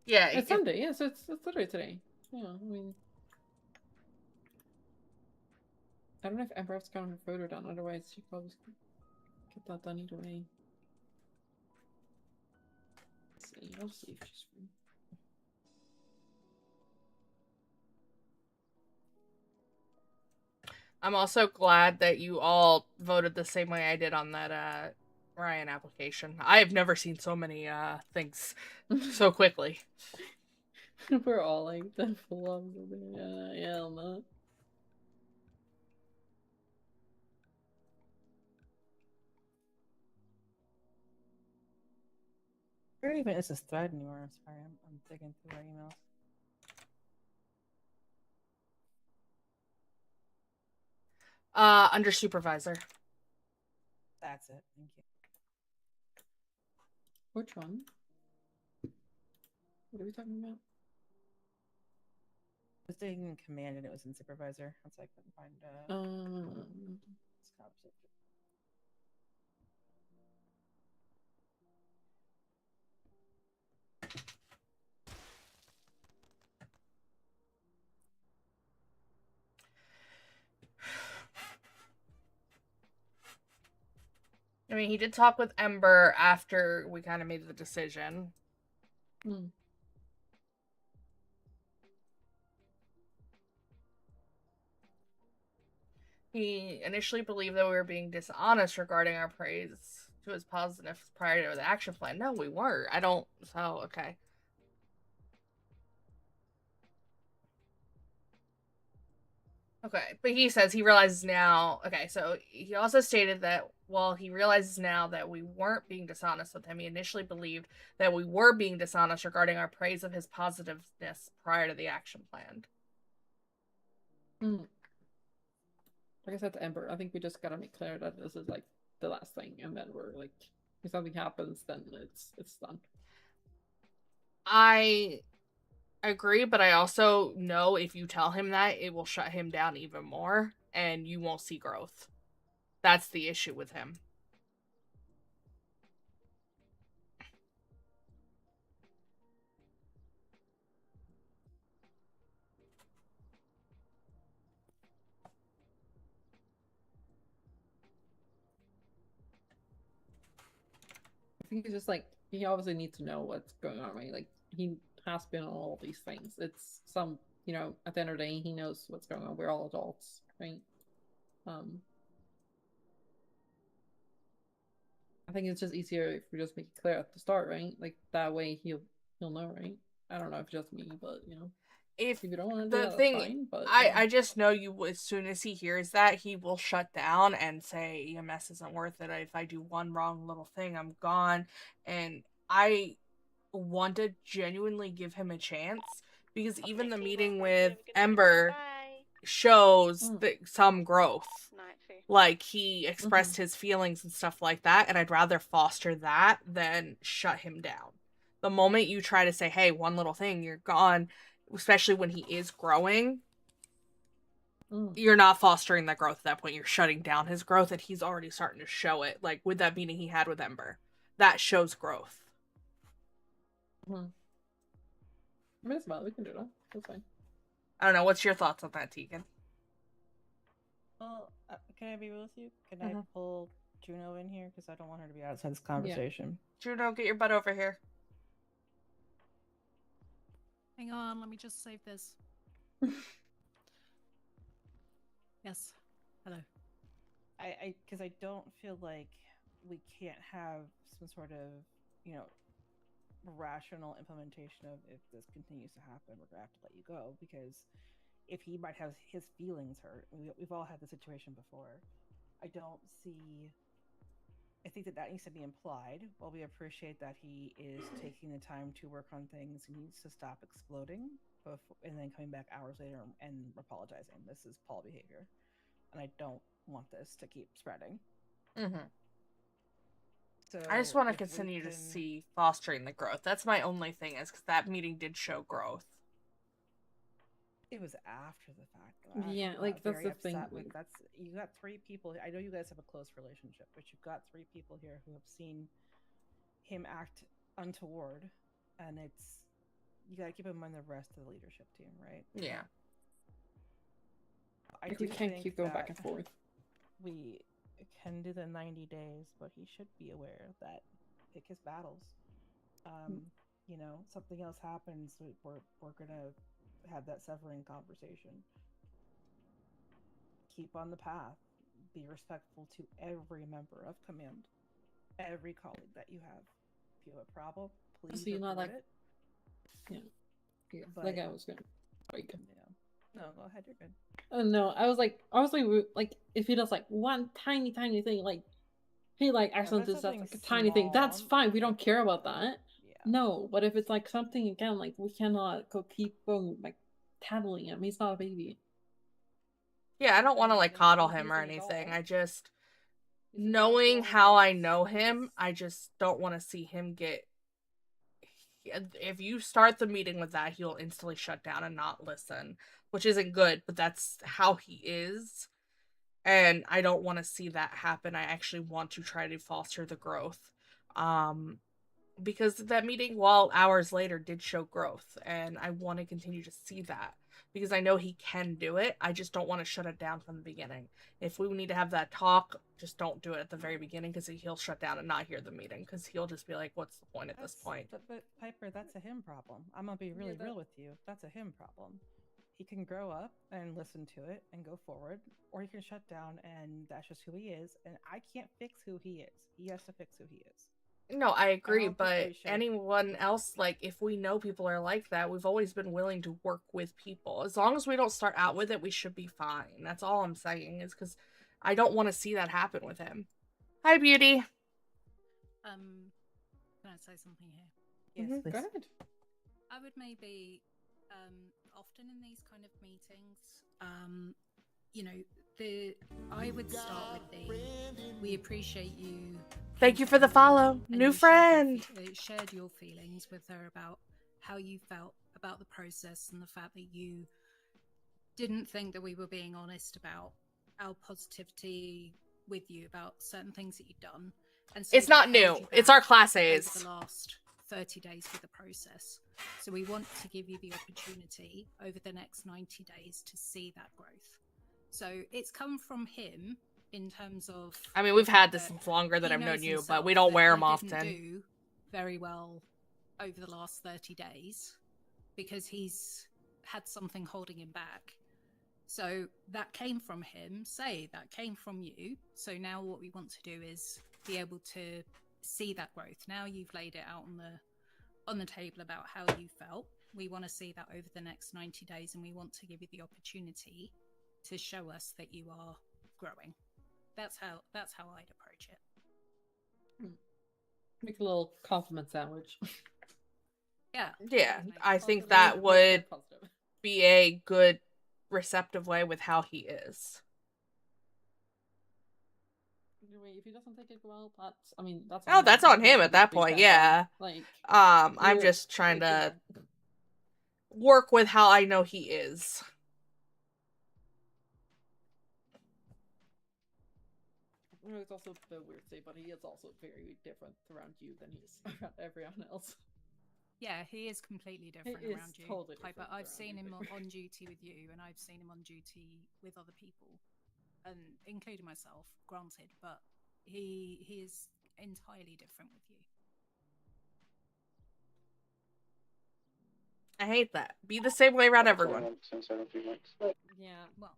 Yeah, it's Sunday. Yeah, so it's literally today. Yeah, I mean, I don't know if Emperor's got her photo done. Otherwise, she probably get that done either way. Let's see. I'll see if she's free. I'm also glad that you all voted the same way I did on that Ryan application. I have never seen so many things so quickly. We're all like the full on. Yeah, I'm not. Where even is this thread anymore? I'm sorry, I'm digging through our emails. Under supervisor. That's it. Thank you. Which one? What are we talking about? I was doing command and it was in supervisor. Once I couldn't find I mean, he did talk with Ember after we kind of made the decision. He initially believed that we were being dishonest regarding our praise to his positive prior to the action plan. No, we weren't. Okay. Okay, but he says he realizes now. Okay, so he also stated that while he realizes now that we weren't being dishonest with him, he initially believed that we were being dishonest regarding our praise of his positiveness prior to the action plan. Like I said to Ember, I think we just gotta make clear that this is like the last thing, and then we're like, if something happens, then it's done. I agree, but I also know if you tell him that, it will shut him down even more, and you won't see growth. That's the issue with him. I think it's just like he obviously needs to know what's going on, right? Like he has been on all these things. It's some, you know, at the end of the day, he knows what's going on. We're all adults, right? I think it's just easier if we just make it clear at the start, right? Like that way he'll know, right? I don't know if just me, but you know, if you don't want to do that, thing, that's fine. But I just know you. As soon as he hears that, he will shut down and say EMS isn't worth it. If I do one wrong little thing, I'm gone. And I want to genuinely give him a chance because even the meeting with Ember shows some growth. Like he expressed his feelings and stuff like that, and I'd rather foster that than shut him down. The moment you try to say, hey, one little thing, you're gone, especially when he is growing, you're not fostering that growth at that point. You're shutting down his growth, and he's already starting to show it. Like with that meeting he had with Ember, that shows growth. I mean, it's fine. We can do that. That's fine. I don't know. What's your thoughts on that, Tegan? Well, can I be real with you? Can I pull Juno in here? Because I don't want her to be outside this conversation. Juno, get your butt over here. Hang on, let me just save this. Yes. Hello. Because I don't feel like we can't have some sort of, you know, rational implementation of if this continues to happen, we're gonna have to let you go, because if he might have his feelings hurt, we've all had the situation before. I think that needs to be implied. While we appreciate that he is taking the time to work on things, he needs to stop exploding and then coming back hours later and apologizing. This is Paul behavior, and I don't want this to keep spreading. So I just want to continue to see fostering the growth. That's my only thing, is because that meeting did show growth. It was after the fact. Though. Yeah, like that's the thing. You got 3 people. I know you guys have a close relationship, but you've got 3 people here who have seen him act untoward, and you got to keep in mind the rest of the leadership team, right? Yeah. We can't keep going back and forth. We can do the 90 days, but he should be aware that pick his battles. You know, something else happens, we're gonna have that severing conversation. Keep on the path. Be respectful to every member of command, every colleague that you have. If you have a problem, please report it. Yeah. Like I was gonna. No, go ahead. You're good. No, I was like, obviously, like if he does like one tiny thing, like he like accidentally does like a tiny thing, that's fine. We don't care about that. No, but if it's like something again, like we cannot keep going like tattling him. He's not a baby. Yeah, I don't want to like coddle him or anything. I just, knowing how I know him, I just don't want to see him get. If you start the meeting with that, he'll instantly shut down and not listen, which isn't good, but that's how he is. And I don't want to see that happen. I actually want to try to foster the growth. Because that meeting, while hours later, did show growth, and I want to continue to see that because I know he can do it. I just don't want to shut it down from the beginning. If we need to have that talk, just don't do it at the very beginning, because he'll shut down and not hear the meeting, because he'll just be like, what's the point at this point? But Piper, that's a him problem. I'm gonna be really real with you. That's a him problem. He can grow up and listen to it and go forward, or he can shut down and that's just who he is, and I can't fix who he is. He has to fix who he is. No, I agree, but anyone else, like, if we know people are like that, we've always been willing to work with people. As long as we don't start out with it, we should be fine. That's all I'm saying, is because I don't want to see that happen with him. Hi, Beauty. Can I say something here? Yes, please. Go ahead. I would maybe, often in these kind of meetings, you know, I would start with we appreciate you. Thank you for the follow. New friend. Shared your feelings with her about how you felt about the process and the fact that you didn't think that we were being honest about our positivity with you about certain things that you've done. And so it's not new. It's our class A's. The last 30 days with the process. So we want to give you the opportunity over the next 90 days to see that growth. So it's come from him in terms of... I mean, we've had this longer than I've known you, but we don't wear them often. Do very well over the last 30 days because he's had something holding him back. So that came from him. That came from you. So now what we want to do is be able to see that growth. Now you've laid it out on the table about how you felt. We want to see that over the next 90 days, and we want to give you the opportunity to show us that you are growing. That's how I'd approach it. Make a little compliment sandwich. Yeah, I think that would be a good receptive way with how he is. If he doesn't take it well, that's that's on him at that point. Yeah. Like, I'm just trying to work with how I know he is. It's also a bit weird to say, but he is also very different around you than he is around everyone else. Yeah, he is completely different He is around you. totally Piper, different I've around seen you, him Piper. on duty with you, and I've seen him on duty with other people, and including myself, granted, but he is entirely different with you. I hate that. Be the same way around everyone. Since I don't do mics. Yeah, Well,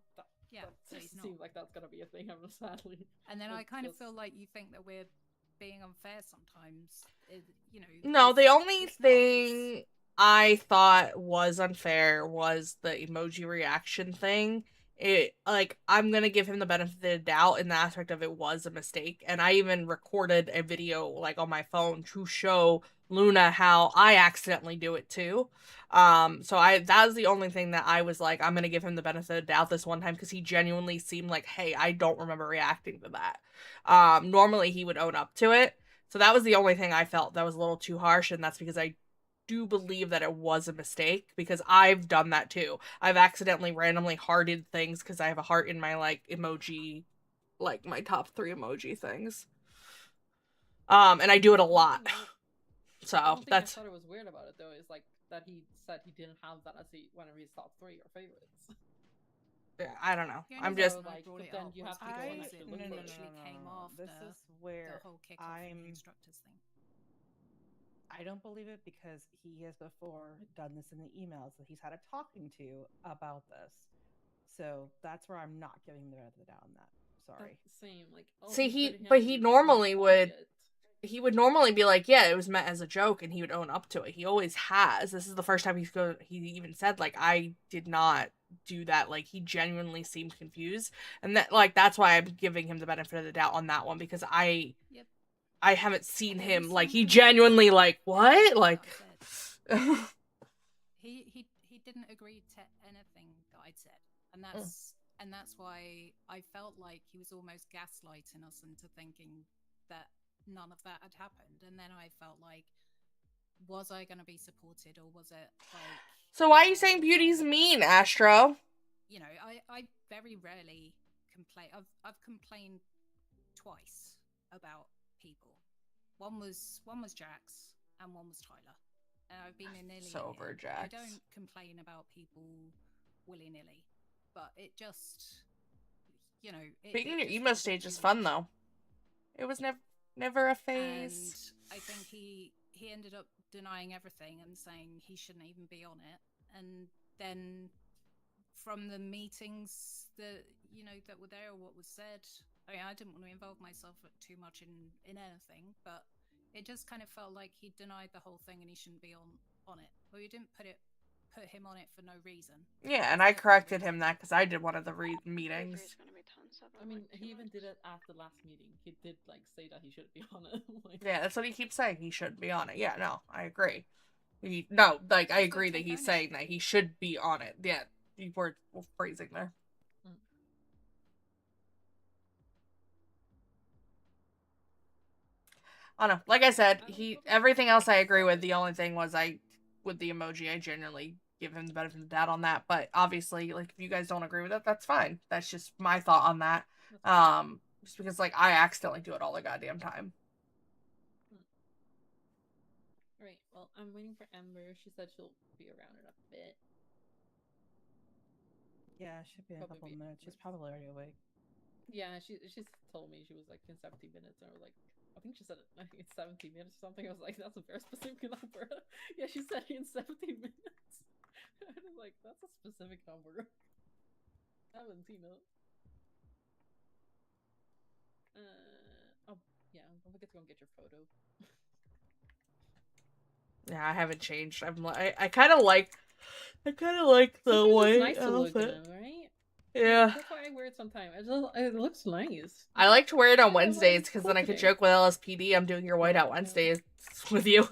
yeah, so he's not. Seems like that's gonna be a thing, sadly. And then I It's kind of just- feel like you think that we're being unfair sometimes. You know. No, the only it's not. thing I thought was unfair was the emoji reaction thing. It, like, I'm gonna give him the benefit of the doubt in the aspect of it was a mistake, and I even recorded a video like on my phone to show Luna how I accidentally do it too. So that was the only thing that I was like, I'm gonna give him the benefit of the doubt this one time because he genuinely seemed like, hey, I don't remember reacting to that. Normally he would own up to it. So that was the only thing I felt that was a little too harsh, and that's because I do believe that it was a mistake, because I've done that too. I've accidentally randomly hearted things because I have a heart in my, like, emoji, like, my top 3 emoji things. And I do it a lot. So, the only thing that's... I thought it was weird about it, though, is, like, that he said he didn't have that as one of his top 3 or favorites. Yeah, I don't know. The I'm only just... reason I brought it up was because it literally came after This is where the whole kickoff from the instructors thing. I don't believe it because he has before done this in the emails that he's had a talking to about this. So that's where I'm not giving him the benefit of the doubt on that. Sorry. Same, like, See, he normally would... He would normally be like, yeah, it was meant as a joke, and he would own up to it. He always has. This is the first time he even said, like, I did not do that. Like, he genuinely seemed confused. And that, like, that's why I'm giving him the benefit of the doubt on that one, because I haven't seen him, like, he genuinely, like, what? Like... he didn't agree to anything that I'd said. And that's why I felt like he was almost gaslighting us into thinking that none of that had happened. And then I felt like, was I going to be supported, or was it like... So why are you saying beauty's mean, Astro? You know, I very rarely complain. I've complained twice about people. One was Jax, and one was Tyler. And I've been in nearly So over Jax. I don't complain about people willy-nilly, but it just, you know... Being in your emo stage is fun, though. It was never a phase. And I think he ended up denying everything and saying he shouldn't even be on it. And then from the meetings that, you know, that were there, or what was said, I mean, I didn't want to involve myself too much in anything, but it just kind of felt like he denied the whole thing and he shouldn't be on it. Well, you didn't put him on it for no reason. Yeah, and I corrected him that because I did one of the meetings. I mean, he even did it after the last meeting. He did, like, say that he shouldn't be on it. Like... Yeah, that's what he keeps saying. He shouldn't be on it. Yeah, no, I agree. I agree that he's saying that he should be on it. Yeah, you were phrasing there. I don't know. Like I said, everything else I agree with. The only thing was with the emoji, I genuinely give him the benefit of the doubt on that. But obviously, like, if you guys don't agree with it, that's fine. That's just my thought on that. Just because, like, I accidentally do it all the goddamn time. Right. Well, I'm waiting for Ember. She said she'll be around in a bit. Yeah, it should be in a couple minutes. She's probably already awake. Yeah, she's told me she was like in 17 minutes, and I was like, I think she said I think it's 17 minutes or something. I was like, that's a very specific number. Yeah, she said in 17 minutes. I was like, that's a specific number. I haven't seen it. Oh yeah, don't forget to go and get your photo. Yeah, I haven't changed. I kind of like the white nice to look outfit. in, right? Yeah. That's why I wear it sometimes. It looks nice. I like to wear it on Wednesdays because then I could joke with LSPD. I'm doing your Whiteout Wednesdays with you.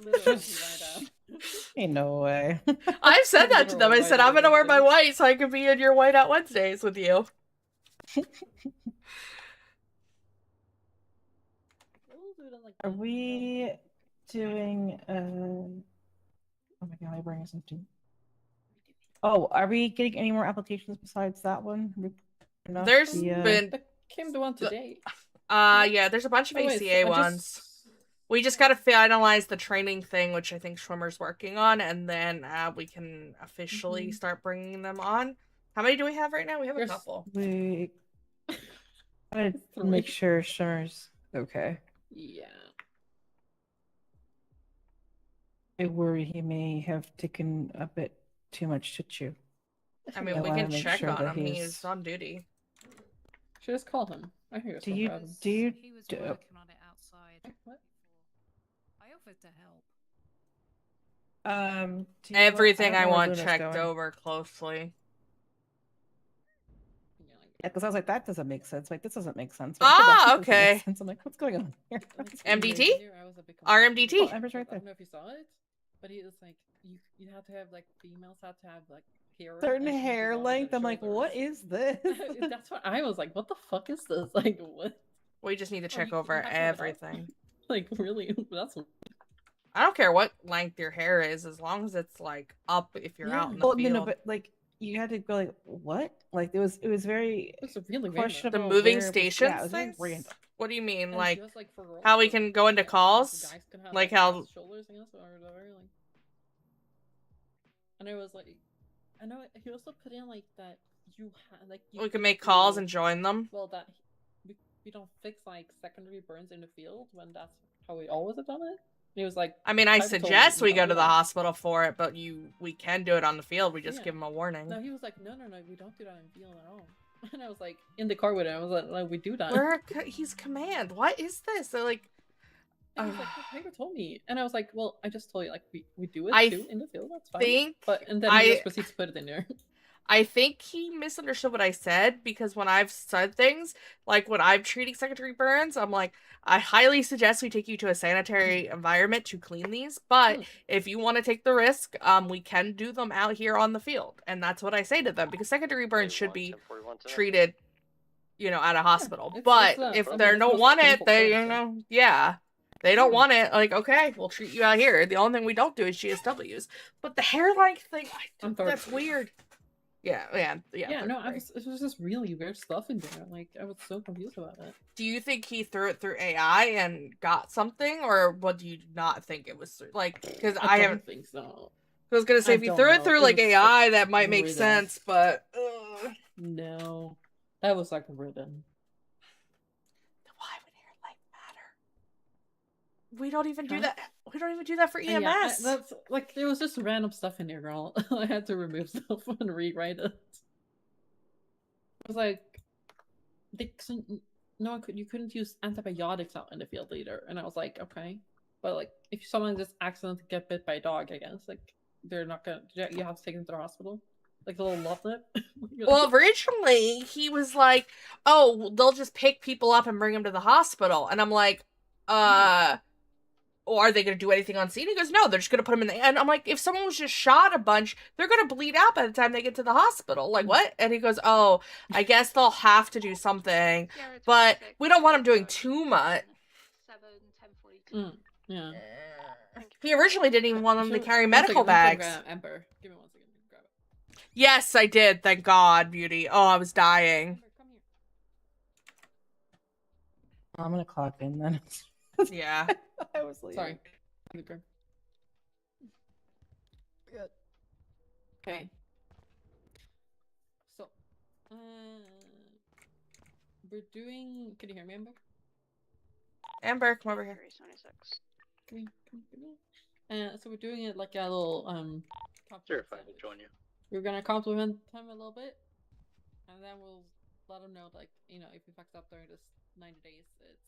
Ain't no way. I've said that to them. I said I'm gonna wear my white so I can be in your Whiteout Wednesdays with you. Are we doing oh my god, I bring something. Oh, are we getting any more applications besides that one? There's been came the one today. Yeah, there's a bunch of Oh, wait, ACA so I ones. We just gotta finalize the training thing, which I think Schwimmer's working on, and then we can officially start bringing them on. How many do we have right now? We have a couple. We gotta make sure Shimmer's okay. Yeah. I worry he may have taken a bit too much to chew. I mean, we wanna can make check sure on that him. he's- He's on duty. Should just call him. I think it's Do no you problem. do you He was do- working on it outside. What? I offered to help. do you Everything don't I know where want Luna's checked going. over closely. Yeah, because I was like, that doesn't make sense. Like, this doesn't make sense. Ah, That doesn't okay. make sense. I'm like, what's going on here? MDT? I was a bit RMDT? Oh, Ember's right I there. don't know if you saw it, but he was like, you have to have like females have to have like hair. Certain and hair beyond length. their I'm like, what shoulders. is this? That's what I was like. What the fuck is this? Like what? We just need to check you over have to have it up? everything. Like really? That's I don't care what length your hair is, as long as it's like up if you're out in the Well, field. no, but like you had to go like, what? Like it was very it's really questionable. The moving where it was- stations yeah, it was very things? random. What do you mean? And Like, just, like, for girls, how we so, can go into yeah, calls? the guys can have, Like like, how... fast shoulders, I guess, or whatever. Like, and it was like, I know he also put in like that you like you We can make calls and do- join them? Well, that we don't fix like secondary burns in the field when that's how we always have done it. And he was like, I mean, I told me suggest we don't go do to the that. hospital for it, but we can do it on the field. We just Yeah. give them a warning. No, he was like, no, we don't do that in field at all. And I was like, in the car with him, I was like we do that. He's command. What is this? They're like, And he's like, you never told me. And I was like, well, I just told you, like, we do it I too in the field, that's fine. think And then he just proceeds to put it in there. I think he misunderstood what I said, because when I've said things, like when I'm treating secondary burns, I'm like, I highly suggest we take you to a sanitary environment to clean these, but if you want to take the risk, we can do them out here on the field. And that's what I say to them, because secondary burns should be treated, you know, at a hospital. But if they don't want it, they, you know, yeah. They don't want it, like, okay, we'll treat you out here. The only thing we don't do is GSWs. But the hair length thing, that's weird. Yeah. No, it was just really weird stuff in there. Like, I was so confused about it. Do you think he threw it through AI and got something, or what do you not think it was through? Like, because I haven't think so. I was gonna say, if you threw it through like AI, that might make written. sense, but No, that was like written. We don't even do that. We don't even do that for EMS. Yeah, that's like there was just random stuff in there, girl. I had to remove stuff and rewrite it. It was like, you couldn't use antibiotics out in the field either, and I was like, okay, but like if someone just accidentally get bit by a dog, I guess like they're not gonna. You have to take them to the hospital, like the little love lip. Well, originally he was like, "Oh, they'll just pick people up and bring them to the hospital," and I'm like, Or are they going to do anything on scene? He goes, no, they're just going to put him in the... And I'm like, if someone was just shot a bunch, they're going to bleed out by the time they get to the hospital. Like, what? And he goes, oh, I guess they'll have to do something. But we don't want them doing too much. Yeah. He originally didn't even want them to carry One medical second, let me bags. grab Ember. Give me 1 second. Grab it. Yes, I did. Thank God, Beauty. Oh, I was dying. I'm gonna clock in then. Yeah. I was leaving. Sorry. Okay. So, we're doing. Can you hear me, Ember? Amber, come over here. So we're doing it like a little Sure, if I will join you. We're gonna compliment him a little bit, and then we'll let him know, like, you know, if he fucks up during this 90 days, it's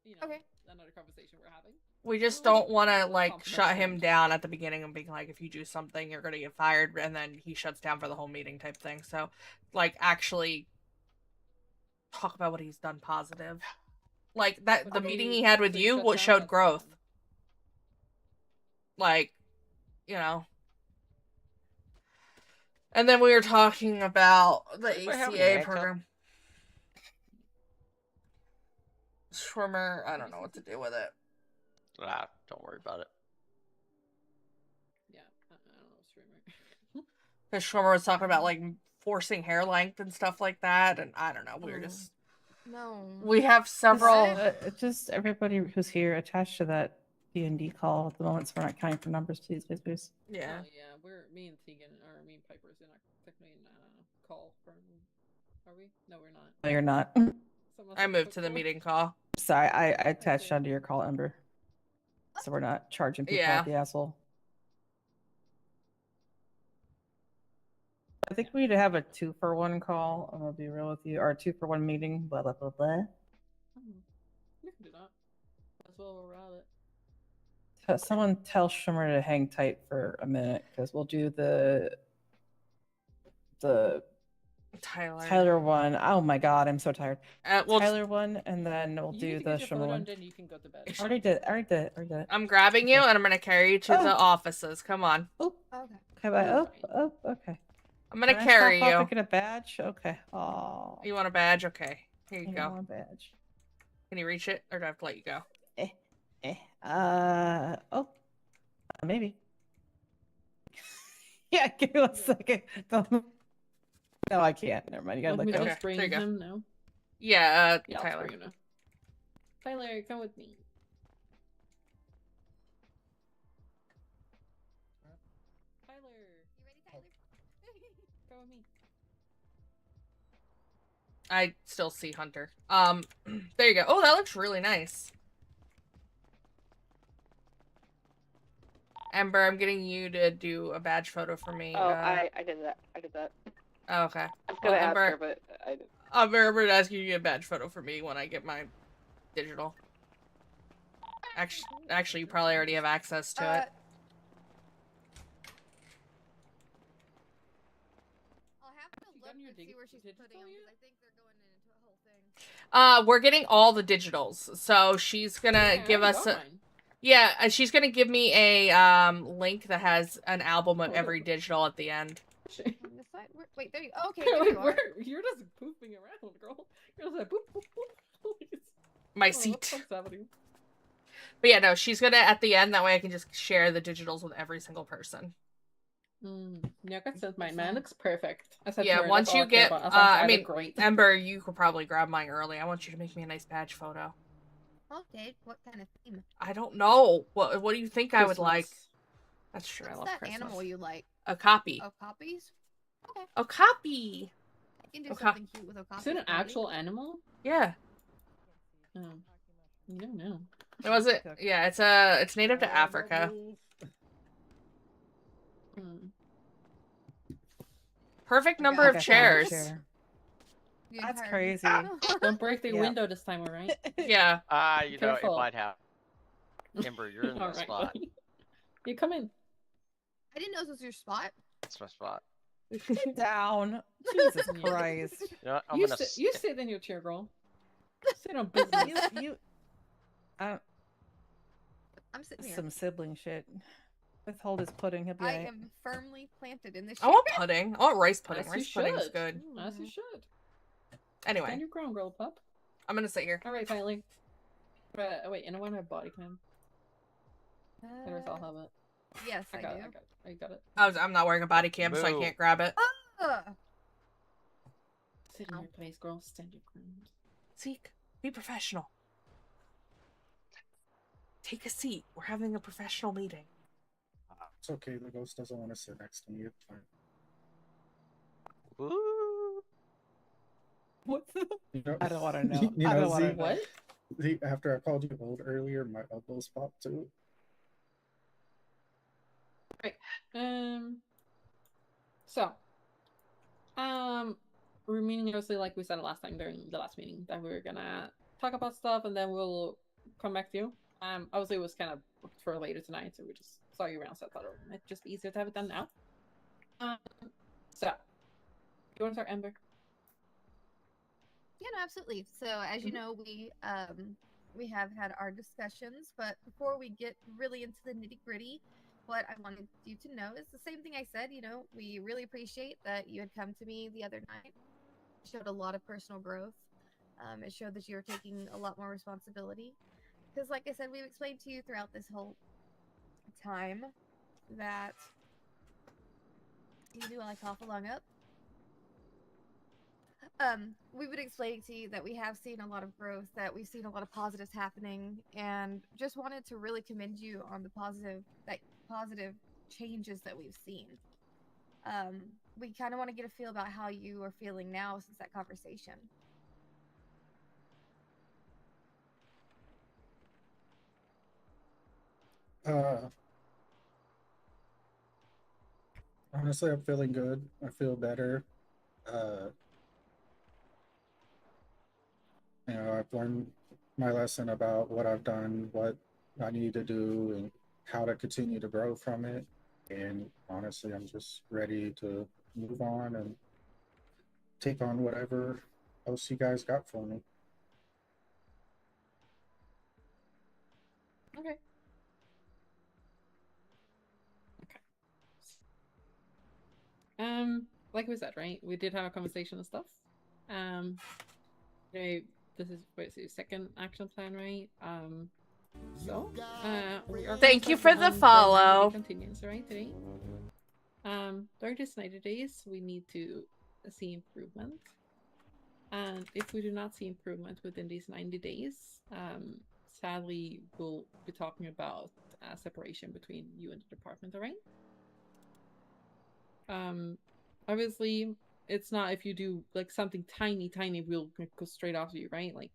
you know, another conversation we're having. We just don't want to, like, shut him down at the beginning and being like, if you do something, you're going to get fired, and then he shuts down for the whole meeting type thing. So, like, actually talk about what he's done positive. Like, that the meeting he had with you, what showed growth. Like, you know. And then we were talking about the ACA program. Schwimmer, I don't know what to do with it. Don't worry about it. Yeah, I don't know, Schwimmer. Because Schwimmer was talking about, like, forcing hair length and stuff like that, and I don't know, we were just... No. We have several. Just everybody who's here attached to that D&D call at the moment, so we're not counting for numbers, please. Yeah. Oh, yeah, me and Tegan, or me and Piper's in a technically in a call from. Are we? No, we're not. No, you're not. I moved to the meeting call. Sorry, I attached onto your call, Ember. So we're not charging people Yeah. out the asshole. I think we need to have a 2-for-1 call. I'm gonna be real with you, or a 2-for-1 meeting. Blah blah blah blah. You can do that. That's well we'll route it. Someone tell Shimmer to hang tight for a minute, because we'll do the Tyler one. Oh my god, I'm so tired. Tyler one, and then we'll do the Shimmer one. Then you can go to bed. Already did it. I'm grabbing you and I'm gonna carry you to the offices. Come on. Oh, okay. Okay, bye. Oh, okay. I'm gonna Can I carry stop off you. and get a badge? Okay. Oh. You want a badge? Okay. Here you I go. want a badge. Can you reach it, or do I have to let you go? Oh. Maybe. Yeah, give me 1 second. No, I can't. Never mind. You gotta Want let me go. to just bring There you go. him now? Yeah, Yeah, I'll Tyler. bring him now. Tyler, come with me. Tyler. You ready, Tyler? Come with me. I still see Hunter. There you go. Oh, that looks really nice. Ember, I'm getting you to do a badge photo for me. Oh, I did that. Oh, okay. I was gonna ask Ember, her, but I didn't. Ember asking you to get a badge photo for me when I get my digital. Actually, you probably already have access to it. I'll have to look and see where she's putting them, because I think they're going into a whole thing. We're getting all the digitals, so she's gonna give us a. Yeah, she's gonna give me a link that has an album of every digital at the end. On this side? Wait, there you okay, there you are. You're just pooping around, girl. You're just like poop, poop, poop. My seat. But yeah, no, she's gonna at the end. That way, I can just share the digitals with every single person. Yeah, I said mine. Mine looks perfect. I said Yeah, to her, once that's all you I care get, about. As long as I look mean, great. Ember, you could probably grab mine early. I want you to make me a nice badge photo. Okay, what kind of theme? I don't know. What do you think I would like? Christmas. That's true. I What's love that Christmas. animal you like? A copy. Oh, copies? Okay. A copy. I can do something cute with a copy. Is it an actual animal? Yeah. Oh. You don't know. It was it. Yeah, it's native to Africa. Perfect number of chairs. That's crazy. Don't break the Yeah. window this time, alright? Yeah. You know, it Careful. might have. Ember, you're in the Alright, spot. buddy. You come in. I didn't know this was your spot. That's my spot. Sit down. Jesus Christ. You know what? I'm You, gonna. you sit in your chair, girl. Sit on business. I'm sitting here. Some sibling shit. Withhold his pudding. He'll be I alright. am firmly planted in this I want pudding. I want rice pudding. As you Rice pudding's should. good. As you should. Anyway, Stand your ground, girl pup. I'm gonna sit here. Alright, finally. Wait, and I want to have body cam. Others I'll have it. Yes, I got do. it. I got it. I'm not wearing a body cam, so I Moo. can't grab it. Sit in your place, girl. Stand your ground. Zeke, be professional. Take a seat. We're having a professional meeting. It's okay. The ghost doesn't want to sit next to me. It's fine. Ooh. What? You know, I don't want to know. You I know, don't want to Z, know. What? Z, after I called you old earlier, my elbows popped too. Right. So, we're meeting obviously like we said last time during the last meeting that we were gonna talk about stuff and then we'll come back to you. Obviously it was kind of booked for later tonight, so we just saw you around, so I thought it might just be easier to have it done now. So, you want to start, Ember? Yeah, no, absolutely. So as you know, we have had our discussions, but before we get really into the nitty gritty, what I wanted you to know is the same thing I said. You know, we really appreciate that you had come to me the other night. It showed a lot of personal growth. It showed that you were taking a lot more responsibility. Because like I said, we've explained to you throughout this whole time that you do like cough a lung up. we've been explaining to you that we have seen a lot of growth, that we've seen a lot of positives happening, and just wanted to really commend you on the positive changes that we've seen. We kind of want to get a feel about how you are feeling now since that conversation. Honestly, I'm feeling good. I feel better. I've learned my lesson about what I've done, what I need to do, and how to continue to grow from it. And honestly, I'm just ready to move on and take on whatever else you guys got for me. Okay. Like we said, right? We did have a conversation and stuff. Okay, this is basically second action plan, right? We are Thank you start for the on follow. 90-day continuance, right? Today. During this 90 days, we need to see improvement. And if we do not see improvement within these 90 days, sadly, we'll be talking about separation between you and the department, alright? Obviously, it's not if you do like something tiny, we'll go straight after you, right? Like,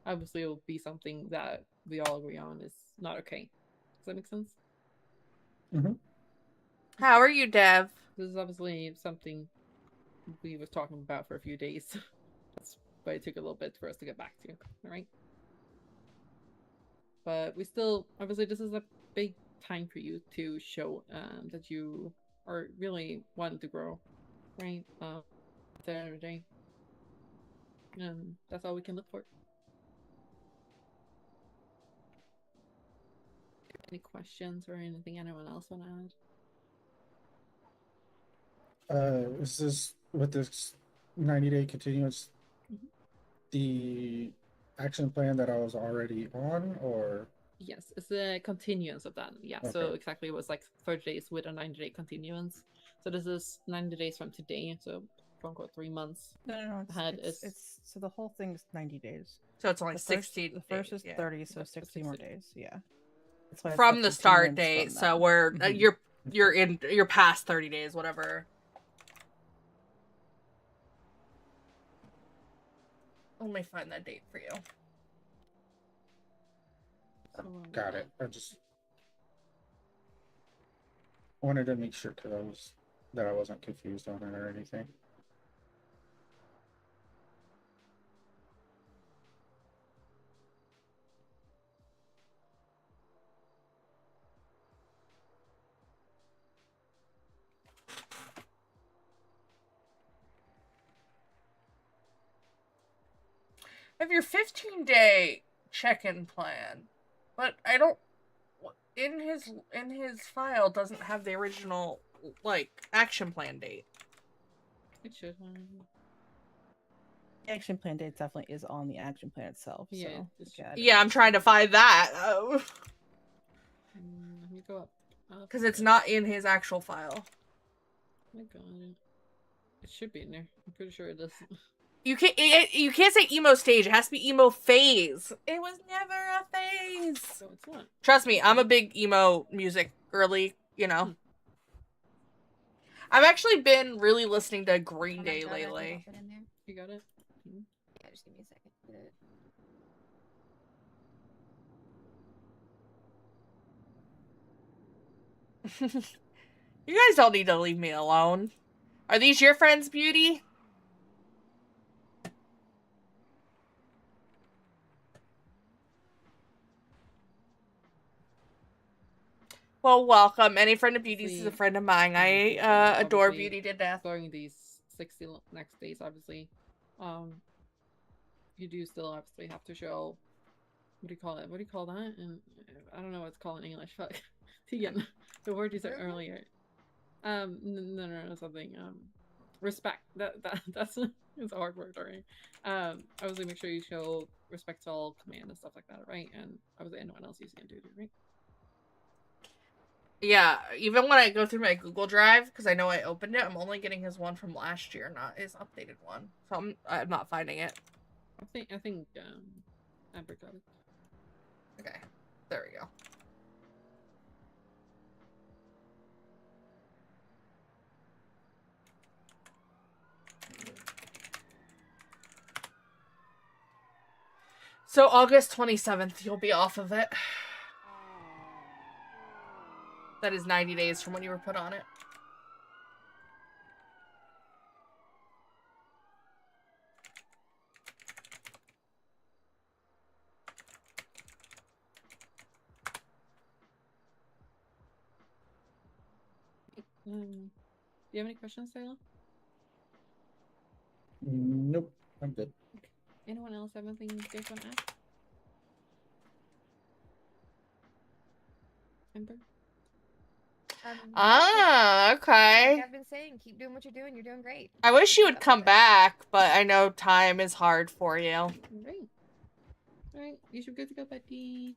obviously, it'll be something that we all agree on is not okay. Does that make sense? Mm-hmm. How are you, Dev? This is obviously something we was talking about for a few days. That's why it took a little bit for us to get back to, alright? But we still, obviously, this is a big time for you to show that you are really wanting to grow, right? At the end of the day. That's all we can look for. Any questions or anything anyone else want to add? Is this with this 90-day continuance the action plan that I was already on, or? Yes, it's a continuance of that. Yeah, so Okay. exactly it was like 30 days with a 90-day continuance. So this is 90 days from today, so quote unquote 3 months. No, it's so the whole thing's 90 days. So it's only the 16 The first days, is yeah. 30, so 60 more days. Yeah. That's why it's From the start continuance date, from so that. we're you're past 30 days, whatever. Let me find that date for you. Got it. I just wanted to make sure that I wasn't confused on it or anything. I have your 15-day check-in plan, but I don't. In his file doesn't have the original like action plan date. It should. The action plan date definitely is on the action plan itself. Yeah, so yeah, I'm trying to find that. Let me go up. Because it's not in his actual file. I got it. It should be in there. I'm pretty sure it does. You can't say emo stage. It has to be emo phase. It was never a phase. So it's not. Trust me, I'm a big emo music girly, you know. I've actually been really listening to Green Day lately. You got it? Yeah, just give me a second. You guys don't need to leave me alone. Are these your friends, Beauty? Well, welcome. Any friend of Beauty's is a friend of mine. I adore Beauty to death. During these 60 next days, obviously, you do still obviously have to show. What do you call it? What do you call that? And I don't know what it's called in English. Fuck. Again, the word you said earlier. No, something. Respect. That's it's a hard word, alright. Obviously, make sure you show respect to all command and stuff like that, right? And obviously, anyone else using duty, right? Yeah, even when I go through my Google Drive, because I know I opened it, I'm only getting his one from last year, not his updated one. So I'm not finding it. I think Amber got it. Okay, there we go. So August 27th, you'll be off of it. That is 90 days from when you were put on it. Do you have any questions, Taylor? Nope, I'm good. Anyone else have anything you guys want to ask? Amber? Okay. Like I've been saying, keep doing what you're doing. You're doing great. I wish you would come back, but I know time is hard for you. Great. Alright, you should be good to go, Betty.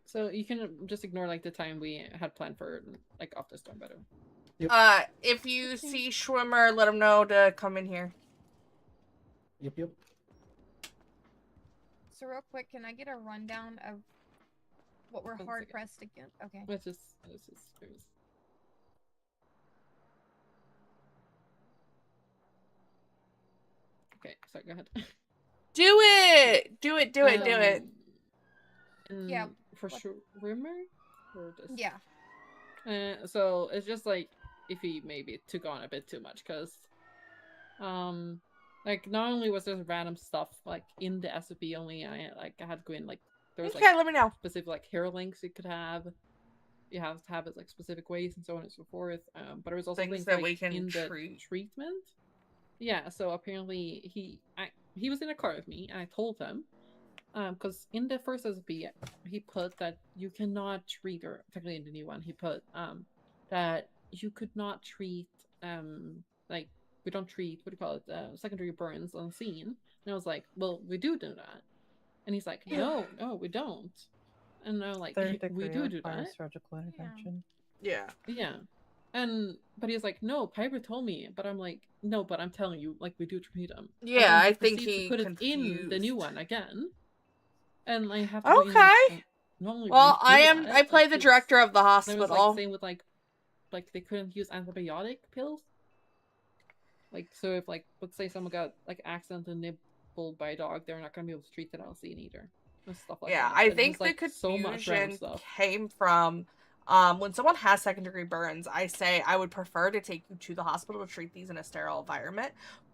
So you can just ignore like the time we had planned for like off the storm better. Yep. If you see Schwimmer, let him know to come in here. Yep. So real quick, can I get a rundown of what we're hard pressed against? Okay. Let's just Okay, sorry, go ahead. Do it! Do it. Yeah. For sure. Rumor? Or just... Yeah. So it's just like if he maybe took on a bit too much, because like not only was there random stuff like in the SOP only, I had to go in like there was let me know. Specific like hero links you could have. You have to have it like specific ways and so on and so forth. But it was also Things things that like we can in the treat. treatment. Yeah, so apparently he was in a car with me, and I told him, because in the first SOP he put that you cannot treat, or technically in the new one he put that you could not treat like we don't treat, what do you call it, secondary burns on scene. And I was like, well, we do that, and he's like, no, we don't. And I'm like, we do that. Surgical intervention. Yeah. But he's like, no, Piper told me. But I'm like, no, but I'm telling you, like, we do treat them. Yeah, I think he he put confused. it in the new one again, and I have to okay. go in, like, normally well, redo I play the director of the hospital. It was like same with like they couldn't use antibiotic pills. Like, so if like let's say someone got like accidentally nibbled by a dog, they're not gonna be able to treat that on scene either. Stuff like that. I But think just, like, the confusion so much random stuff. came from when someone has second-degree burns, I say I would prefer to take you to the hospital to treat these in a sterile environment.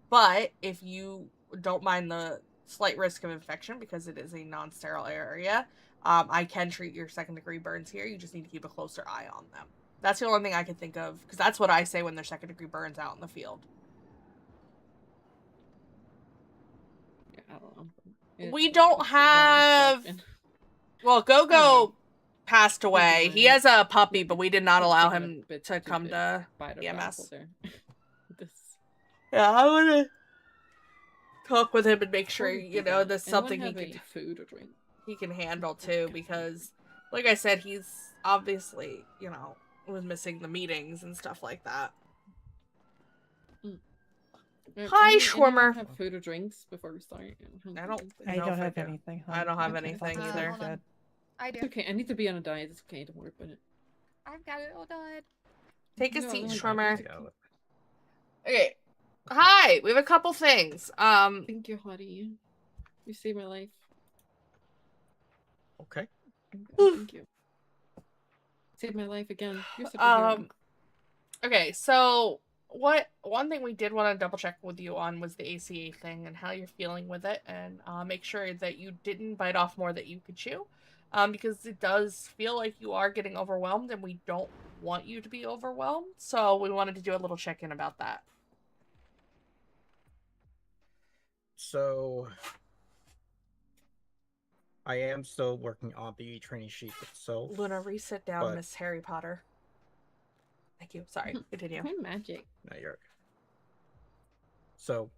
But if you don't mind the slight risk of infection because it is a non-sterile area, I can treat your second-degree burns here. You just need to keep a closer eye on them. That's the only thing I can think of, because that's what I say when there's second-degree burns out in the field. Yeah, I don't know. We don't have... Well, Go-Go passed away. He has a puppy, but we did not allow him to come to EMS. Yeah, I want to talk with him and make sure, you know, there's something he can... food or drink. He can handle, too, because, like I said, he's obviously, you know, was missing the meetings and stuff like that. Hi, Schwimmer. Have food or drinks before we start? I don't have anything. I don't have anything either. Hold on. I do. It's okay, I need to be on a diet. It's okay, don't worry about it. I've got it all done. Take a seat, Schwimmer. Okay. Hi, we have a couple things. Thank you, Hottie. You saved my life. Okay. Thank you. Saved my life again. You're such a hero. Okay, so one thing we did want to double check with you on was the ACA thing and how you're feeling with it, and make sure that you didn't bite off more that you could chew, because it does feel like you are getting overwhelmed, and we don't want you to be overwhelmed. So we wanted to do a little check-in about that. So I am still working on the training sheet itself. Luna, resit down, Miss Harry Potter. Thank you. Sorry, continue. Magic. No, you're okay. So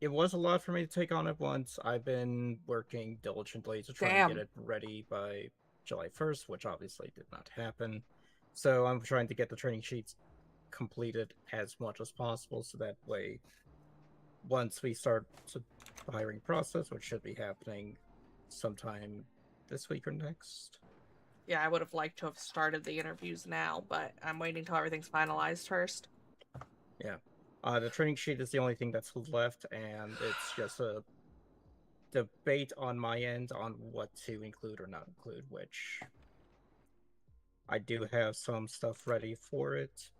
it was a lot for me to take on at once. I've been working diligently to try and get it ready by July 1st, which obviously did not happen. So I'm trying to get the training sheets completed as much as possible, so that way, once we start the hiring process, which should be happening sometime this week or next. Yeah, I would have liked to have started the interviews now, but I'm waiting till everything's finalized first. Yeah. The training sheet is the only thing that's left, and it's just a debate on my end on what to include or not include, which I do have some stuff ready for it.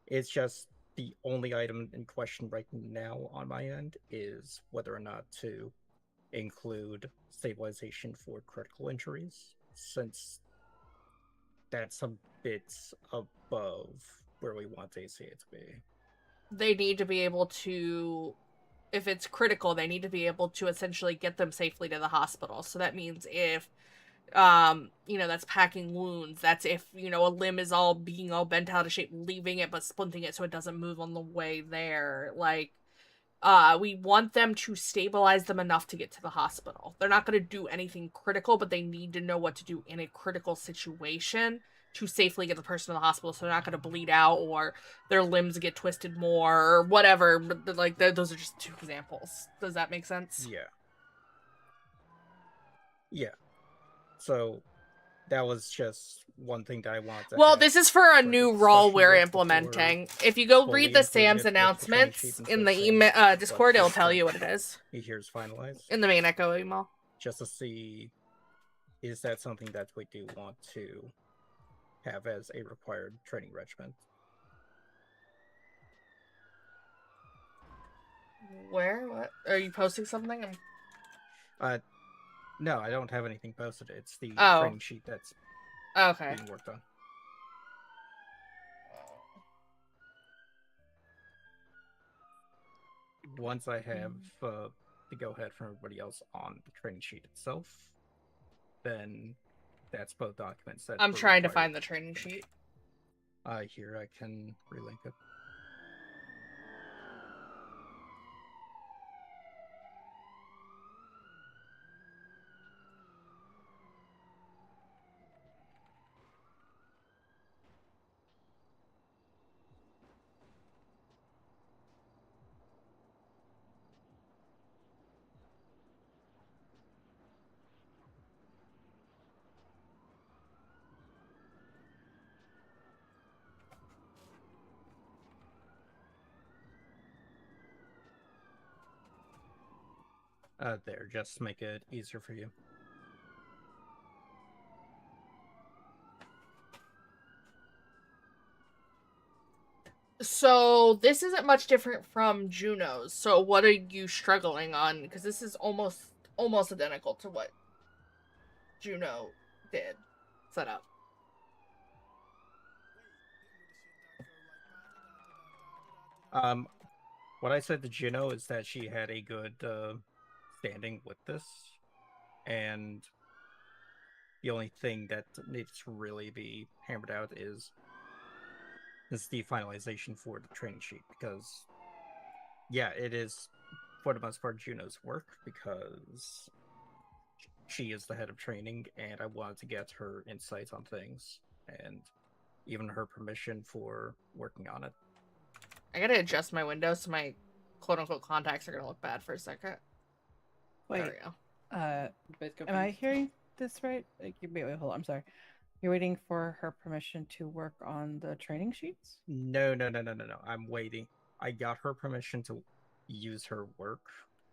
It's just the only item in question right now on my end is whether or not to include stabilization for critical injuries, since that's a bit above where we want ACA to be. They need to be able to, if it's critical, they need to be able to essentially get them safely to the hospital. So that means if, that's packing wounds, that's if, a limb is being all bent out of shape, leaving it but splinting it so it doesn't move on the way there. Like, we want them to stabilize them enough to get to the hospital. They're not going to do anything critical, but they need to know what to do in a critical situation to safely get the person to the hospital, so they're not going to bleed out or their limbs get twisted more or whatever. But like, those are just two examples. Does that make sense? Yeah. Yeah. So that was just one thing that I wanted to Well, have this is for a new role discussion we're with implementing. before If you go fully read the including Sam's it with the training sheet announcements and in the such email things, Discord, but it'll just tell that you what it is. Here's finalized. In the main Echo email. Just to see, is that something that we do want to have as a required training regimen? Where? What? Are you posting something? No, I don't have anything posted. It's the Oh. training sheet that's okay. being worked on. Once I have the go-ahead from everybody else on the training sheet itself, then that's both documents that I'm were trying to required. find the training sheet. Here, I can relink it. There, just to make it easier for you. So this isn't much different from Juno's. So what are you struggling on? Because this is almost identical to what Juno did set up. What I said to Juno is that she had a good standing with this, and the only thing that needs to really be hammered out is the finalization for the training sheet, because yeah, it is for the most part Juno's work, because she is the head of training, and I wanted to get her insights on things and even her permission for working on it. I gotta adjust my window so my quote-unquote contacts are gonna look bad for a second. Wait, There we go. Am I hearing this right? Wait, hold on. I'm sorry. You're waiting for her permission to work on the training sheets? No. I'm waiting. I got her permission to use her work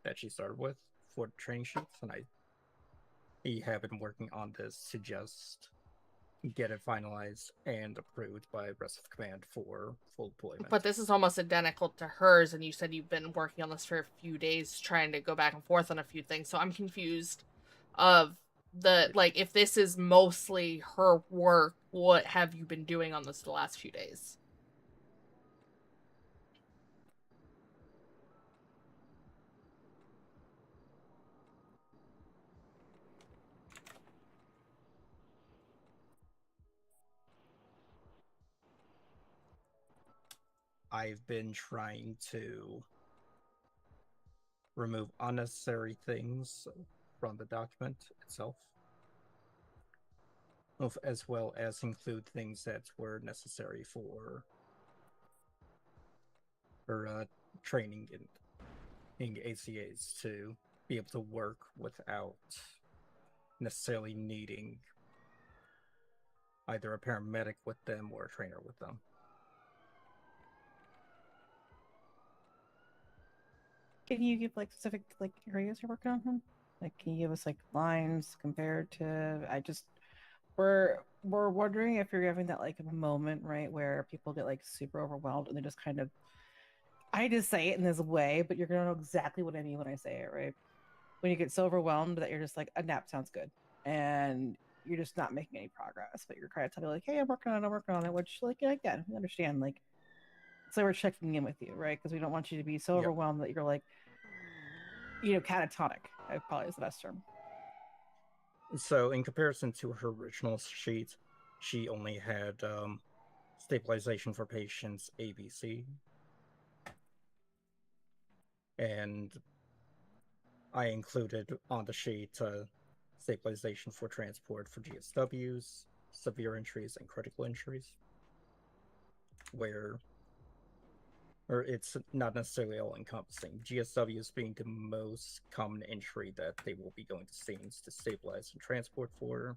that she started with for the training sheets, and I have been working on this to just get it finalized and approved by the rest of the command for full deployment. But this is almost identical to hers, and you said you've been working on this for a few days, trying to go back and forth on a few things. So I'm confused of if this is mostly her work, what have you been doing on this the last few days? I've been trying to remove unnecessary things from the document itself. as well as include things that were necessary for training in ACAs to be able to work without necessarily needing either a paramedic with them or a trainer with them. Can you give like specific like areas you're working on him? Like, can you give us like lines compared to? We're wondering if you're having that like moment, right, where people get like super overwhelmed and they just kind of. I just say it in this way, but you're gonna know exactly what I mean when I say it, right? When you get so overwhelmed that you're just like, a nap sounds good, and you're just not making any progress, but you're kind of telling me like, hey, I'm working on it, which like again, we understand, like, so we're checking in with you, right? Because we don't want you to be so overwhelmed that you're like, catatonic. Probably is the best term. So in comparison to her original sheet, she only had stabilization for patients ABC. And I included on the sheet stabilization for transport for GSWs, severe injuries, and critical injuries. Or it's not necessarily all encompassing. GSWs being the most common injury that they will be going to scenes to stabilize and transport for.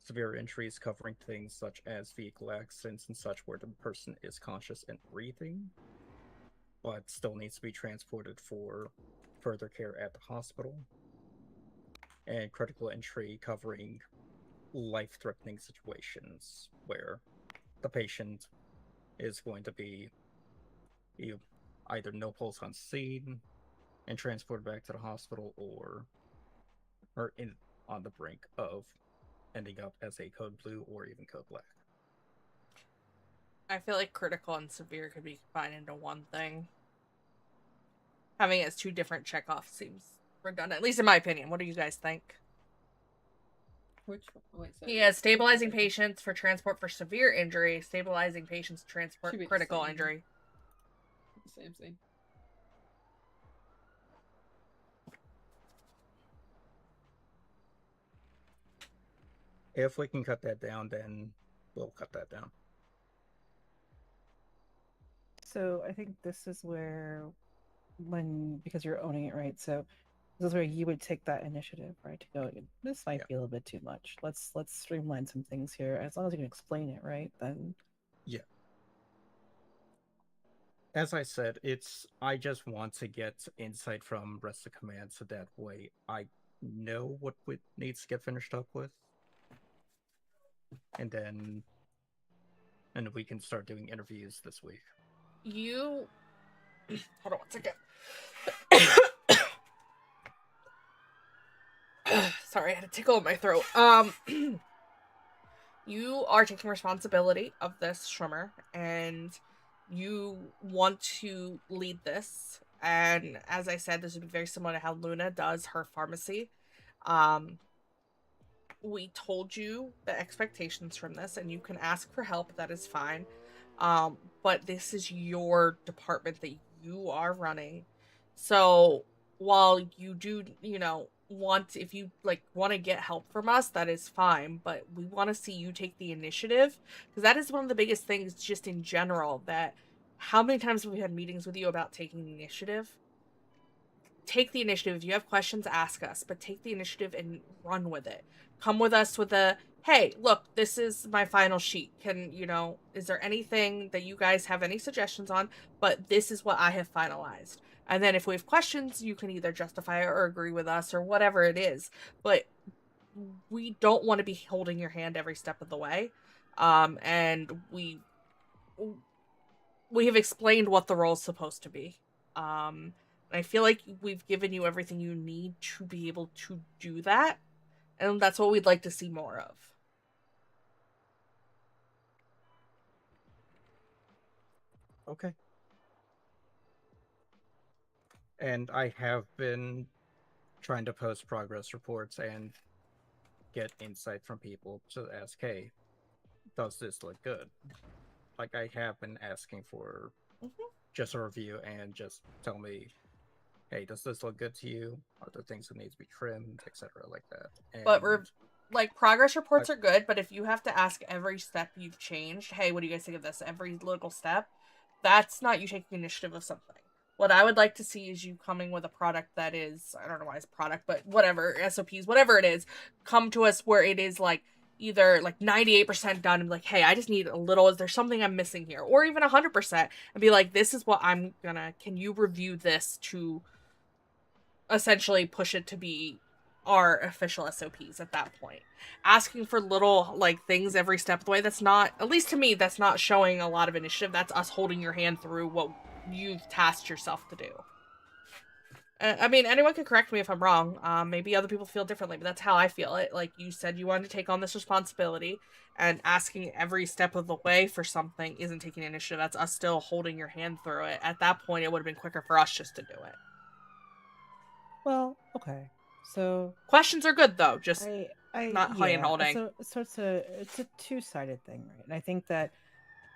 Severe injuries covering things such as vehicle accidents and such where the person is conscious and breathing, but still needs to be transported for further care at the hospital. And critical injury covering life-threatening situations where the patient is going to be either no pulse on scene and transported back to the hospital, or on the brink of ending up as a code blue or even code black. I feel like critical and severe could be combined into one thing. Having it as two different checkoffs seems redundant, at least in my opinion. What do you guys think? Which wait, sorry. He has stabilizing patients for transport for severe injury, stabilizing patients to transport Should be the critical same. injury. Same. If we can cut that down, then we'll cut that down. So I think this is where, because you're owning it, right? So this is where you would take that initiative, right? To go, this might be a little bit too much. Let's streamline some things here. As long as you can explain it, right? Then yeah. As I said, I just want to get insight from rest of command so that way I know what needs to get finished up with. And we can start doing interviews this week. Hold on one second. Sorry, I had a tickle in my throat. You are taking responsibility of this, Shrimmer, and you want to lead this. And as I said, this would be very similar to how Luna does her pharmacy. We told you the expectations from this, and you can ask for help. That is fine. But this is your department that you are running. So while you do, if you want to get help from us, that is fine. But we want to see you take the initiative, because that is one of the biggest things just in general. That how many times have we had meetings with you about taking the initiative? Take the initiative. If you have questions, ask us, but take the initiative and run with it. Come with us with hey, look, this is my final sheet. Is there anything that you guys have any suggestions on? But this is what I have finalized. And then if we have questions, you can either justify it or agree with us or whatever it is. But we don't want to be holding your hand every step of the way. And we have explained what the role is supposed to be. I feel like we've given you everything you need to be able to do that. And that's what we'd like to see more of. Okay. And I have been trying to post progress reports and get insight from people to ask, hey, does this look good? Like, I have been asking for just a review and just tell me, hey, does this look good to you? Are there things that need to be trimmed, etc., like that? And But like progress reports are good, but if you have to ask every step you've changed, hey, what do you guys think of this? Every little step, that's not you taking initiative of something. What I would like to see is you coming with a product that is, I don't know why it's product, but whatever, SOPs, whatever it is, come to us where it is like either like 98% done and be like, hey, I just need a little, is there something I'm missing here? Or even 100% and be like, this is what I'm gonna, can you review this to essentially push it to be our official SOPs at that point. Asking for little like things every step of the way, that's not, at least to me, that's not showing a lot of initiative. That's us holding your hand through what you've tasked yourself to do. I mean, anyone can correct me if I'm wrong. Maybe other people feel differently, but that's how I feel it. Like you said, you wanted to take on this responsibility, and asking every step of the way for something isn't taking initiative. That's us still holding your hand through it. At that point, it would have been quicker for us just to do it. Well, okay. So questions are good though, just not yeah, hand holding. So it's a two-sided thing, right? And I think that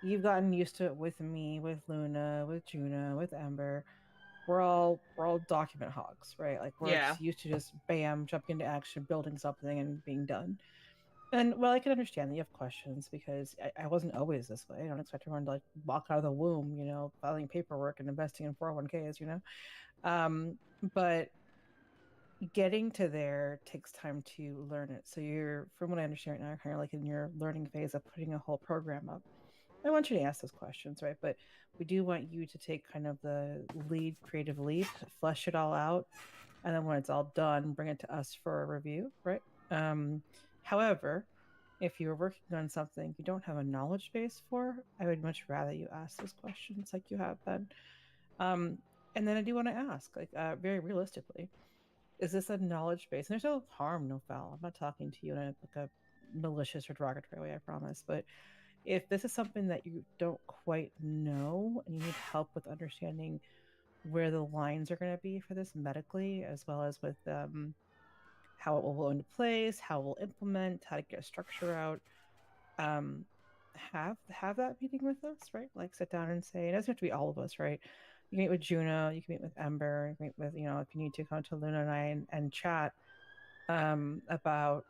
you've gotten used to it with me, with Luna, with Juna, with Ember. We're all document hogs, right? Like we're just used to just bam, jumping into action, building something, and being done. And well, I can understand that you have questions because I wasn't always this way. I don't expect everyone to like walk out of the womb, you know, filing paperwork and investing in 401ks, you know. But getting to there takes time to learn it. So you're, from what I understand right now, kind of like in your learning phase of putting a whole program up. I want you to ask those questions, right? But we do want you to take kind of the lead, creative lead, flesh it all out, and then when it's all done, bring it to us for a review, right? However, if you're working on something you don't have a knowledge base for, I would much rather you ask those questions like you have been. And then I do want to ask, like, very realistically, is this a knowledge base? And there's no harm, no foul. I'm not talking to you in a malicious or derogatory way, I promise. But if this is something that you don't quite know and you need help with understanding where the lines are going to be for this medically, as well as with how it will go into place, how we'll implement, how to get a structure out, have that meeting with us, right? Like sit down and say, it doesn't have to be all of us, right? You can meet with Juno, you can meet with Ember, you can meet with, you know, if you need to come to Luna and I and chat about,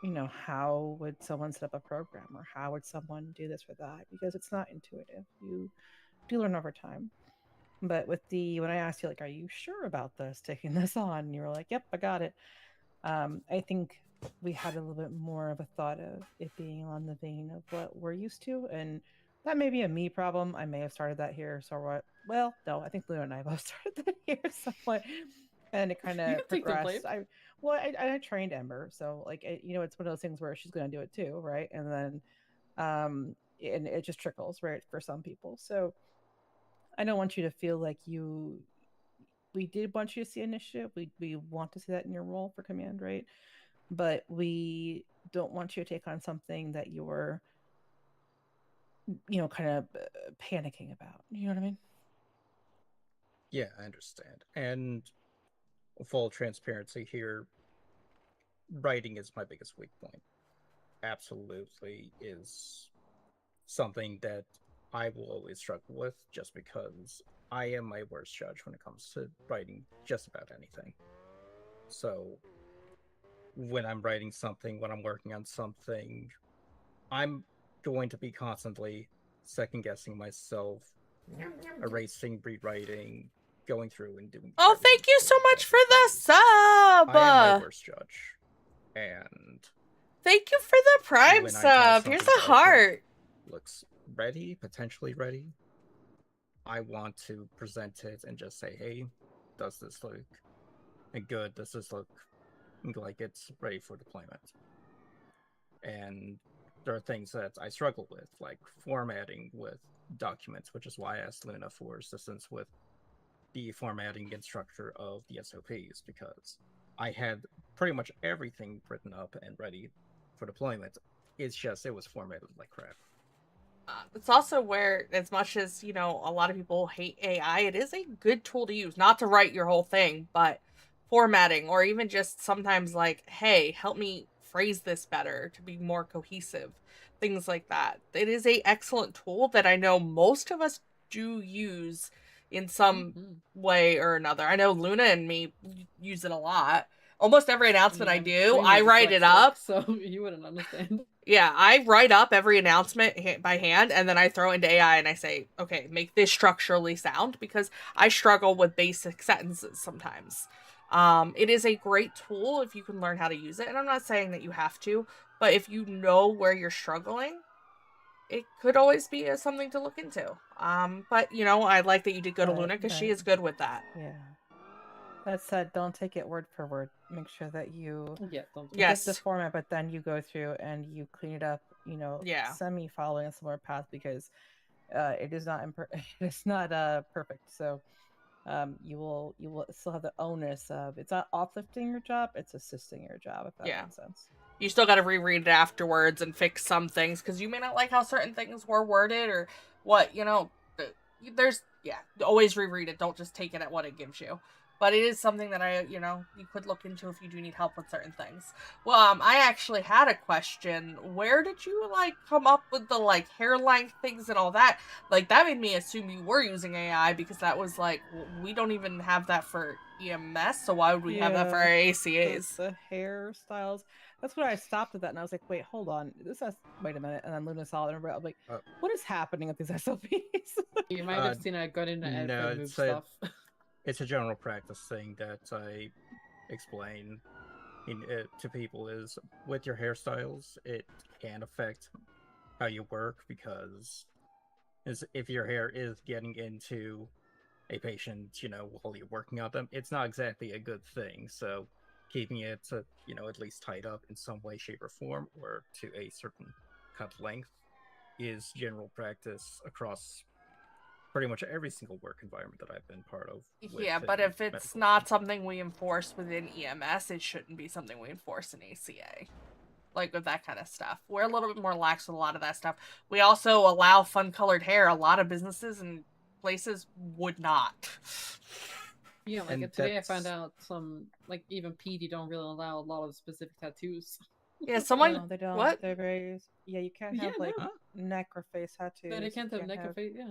you know, how would someone set up a program or how would someone do this or that, because it's not intuitive. You do learn over time. But with when I asked you, like, are you sure about this, taking this on? And you were like, yep, I got it. I think we had a little bit more of a thought of it being on the vein of what we're used to. And that may be a me problem. I may have started that here. So what? Well, no, I think Luna and I both started that here somewhat. And it kind of progressed. I trained Ember. So like, you know, it's one of those things where she's going to do it too. Right. And then, and it just trickles, right, for some people. So I don't want you to feel like we did want you to see initiative. We want to see that in your role for command, right? But we don't want you to take on something that you're, you know, kind of panicking about. You know what I mean? Yeah, I understand. And full transparency here, writing is my biggest weak point. Absolutely is something that I will always struggle with, just because I am my worst judge when it comes to writing just about anything. So when I'm writing something, when I'm working on something, I'm going to be constantly second guessing myself, erasing, rewriting, going through and doing. Oh, thank you so much for the sub. I am my worst judge, and thank you for the prime sub. Here's a heart. Looks ready, potentially ready. I want to present it and just say, hey, does this look good? Does this look like it's ready for deployment? And there are things that I struggle with, like formatting with documents, which is why I asked Luna for assistance with the formatting and structure of the SOPs, because I had pretty much everything written up and ready for deployment. It's just, it was formatted like crap. It's also where, as much as, you know, a lot of people hate AI, it is a good tool to use. Not to write your whole thing, but formatting, or even just sometimes like, hey, help me phrase this better to be more cohesive. Things like that. It is a excellent tool that I know most of us do use in some way or another. I know Luna and me use it a lot. Almost every announcement I I'm do, extremely I write it dyslexic, up. so you wouldn't understand. Yeah, I write up every announcement by hand, and then I throw it into AI and I say, okay, make this structurally sound, because I struggle with basic sentences sometimes. It is a great tool if you can learn how to use it, and I'm not saying that you have to, but if you know where you're struggling, it could always be something to look into. But, you know, I like that you did go to Luna, because she is good with that. Yeah. That said, don't take it word for word. Make sure that you Yeah, don't do Yes. get the format, but then you go through and you clean it up, you know, Yeah. semi-following a similar path, because it is not it's not perfect. So you will still have the onus of, it's not uplifting your job, it's assisting your job, if that Yeah. makes sense. You still got to reread it afterwards and fix some things, because you may not like how certain things were worded or what, you know. There's, yeah, always reread it. Don't just take it at what it gives you. But it is something that you could look into if you do need help with certain things. Well, I actually had a question. Where did you, come up with the, hair length things and all that? That made me assume you were using AI, because that was, we don't even have that for EMS, so why would we have that for our ACAs? The hairstyles. That's when I stopped at that, and I was like, wait, hold on. Wait a minute. And then Luna saw it, and I was like, what is happening with these SOPs? You might have seen I got in and No, move it's stuff. it's a general practice thing that I explain to people is, with your hairstyles, it can affect how you work, because if your hair is getting into a patient, while you're working on them, it's not exactly a good thing. So keeping it, at least tied up in some way, shape, or form, or to a certain cut length, is general practice across pretty much every single work environment that I've been part of. Yeah, but if it's not something we enforce within EMS, it shouldn't be something we enforce in ACA. With that kind of stuff. We're a little bit more lax with a lot of that stuff. We also allow fun-colored hair. A lot of businesses and places would not. Yeah, today I found out some, even PD don't really allow a lot of specific tattoos. Yeah, someone... No, they don't. What? They're very... Yeah, you can't have, neck or face tattoos. No, they can't have neck or face, yeah.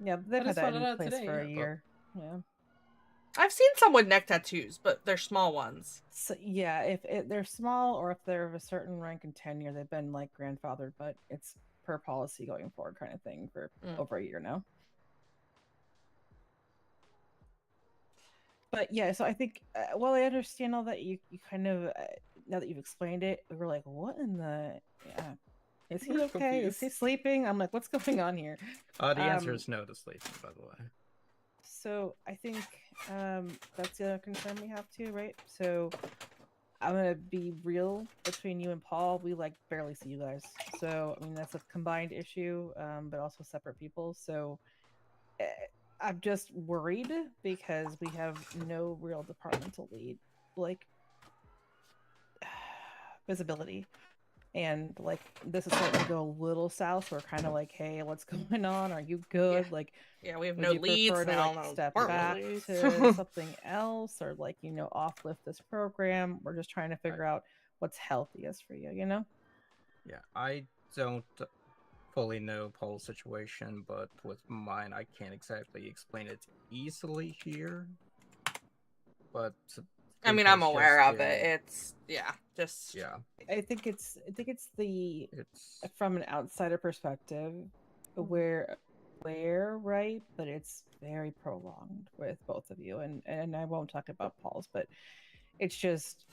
Yeah, they've had that in place for a year. Yeah. I've seen some with neck tattoos, but they're small ones. So, yeah, if they're small, or if they're of a certain rank and tenure, they've been grandfathered, but it's per policy going forward kind of thing for over a year now. But yeah, so I think while I understand all that, you kind of now that you've explained it, we were like, what in the is he okay? Confused. Is he sleeping? I'm like, what's going on here? The answer is no to sleeping, by the way. So I think that's the other concern we have too, right? So I'm gonna be real between you and Paul. We barely see you guys, so I mean that's a combined issue, but also separate people. So I'm just worried because we have no real departmental lead, visibility. And this is starting to go a little south. We're kind of hey, what's going on? Are you good? Yeah, we have would no you leads prefer now. to step back to something else, or offlift this program? We're just trying to figure out what's healthiest for you. Yeah, I don't fully know Paul's situation, but with mine, I can't exactly explain it easily here. But I mean, I'm aware of it. It's just I think it's from an outsider perspective, where right, but it's very prolonged with both of you, and I won't talk about Paul's, but it's just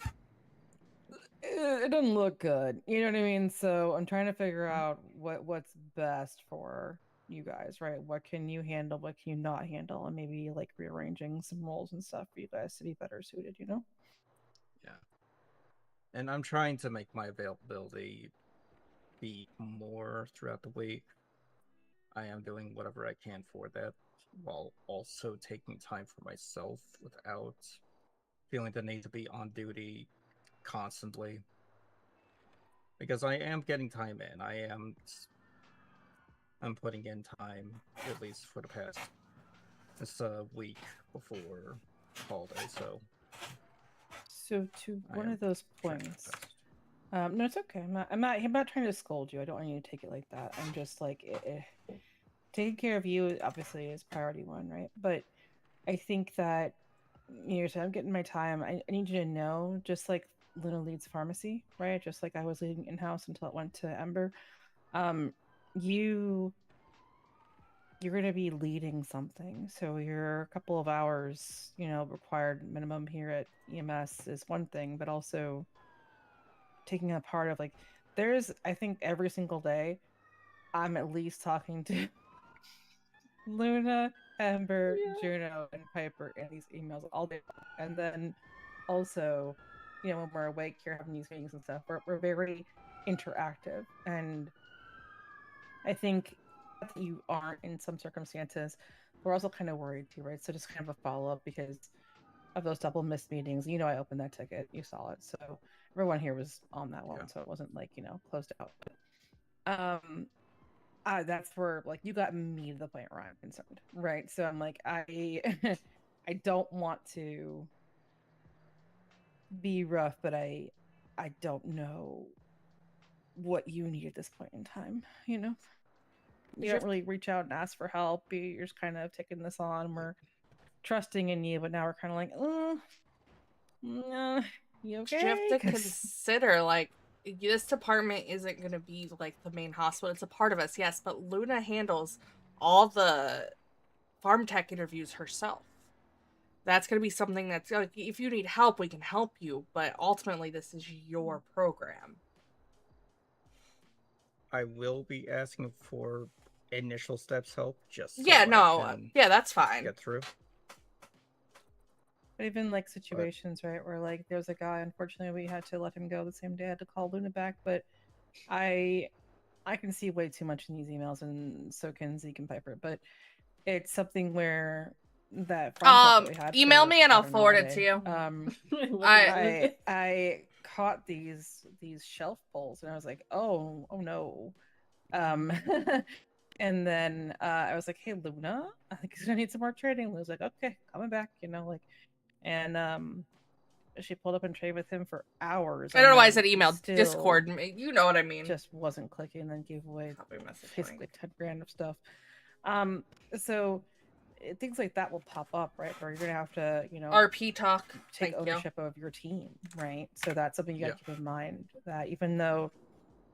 it doesn't look good. You know what I mean? So I'm trying to figure out what's best for you guys, right? What can you handle? What can you not handle? And maybe rearranging some roles and stuff for you guys to be better suited. Yeah. And I'm trying to make my availability be more throughout the week. I am doing whatever I can for that, while also taking time for myself without feeling the need to be on duty constantly. Because I am getting time in. I'm putting in time, at least for the past this week before holiday, so to one of those points, no, it's okay. I'm not trying to scold you. I don't want you to take it like that. I'm just taking care of you obviously is priority one, right? But I think that So I'm getting my time. I need you to know, just like Luna leads pharmacy, right? Just like I was leading in-house until it went to Ember. You're going to be leading something. So your couple of hours, required minimum here at EMS is one thing, but also taking a part of I think every single day, I'm at least talking to Luna, Ember, Juno, and Piper in these emails all day long. And then also, when we're awake here having these meetings and stuff, we're very interactive. And I think that you aren't in some circumstances, we're also kind of worried too, right? So just kind of a follow-up because of those double missed meetings. I opened that ticket, you saw it. So everyone here was on that one, so it wasn't closed out. But that's where you got me to the point where I'm concerned, right? So I'm like, I I don't want to be rough, but I don't know what you need at this point in time. You don't really reach out and ask for help. You're just kind of taking this on. We're trusting in you, but now we're kind of like, you okay? You have to consider this department isn't going to be the main hospital. It's a part of us, yes, but Luna handles all the farm tech interviews herself. That's going to be something that's if you need help, we can help you, but ultimately this is your program. I will be asking for initial steps help just so that's fine. Get through. But even situations, right, where there's a guy, unfortunately we had to let him go the same day. I had to call Luna back, but I can see way too much in these emails, and so can Zeke and Piper. But it's something where that we had email me and I'll know, forward it to you. I caught these shelf pulls and I was like, oh no. And then I was like, hey Luna, I think he's gonna need some more training. Luna's like, okay, coming back, and she pulled up and traded with him for hours. I don't know why I said email. Discord. You know what I mean. Just wasn't clicking, and then gave away basically 10 grand of stuff. So things like that will pop up, right? Where you're gonna have to, RP talk, take ownership of your team, right? So that's something you gotta keep in mind. That even though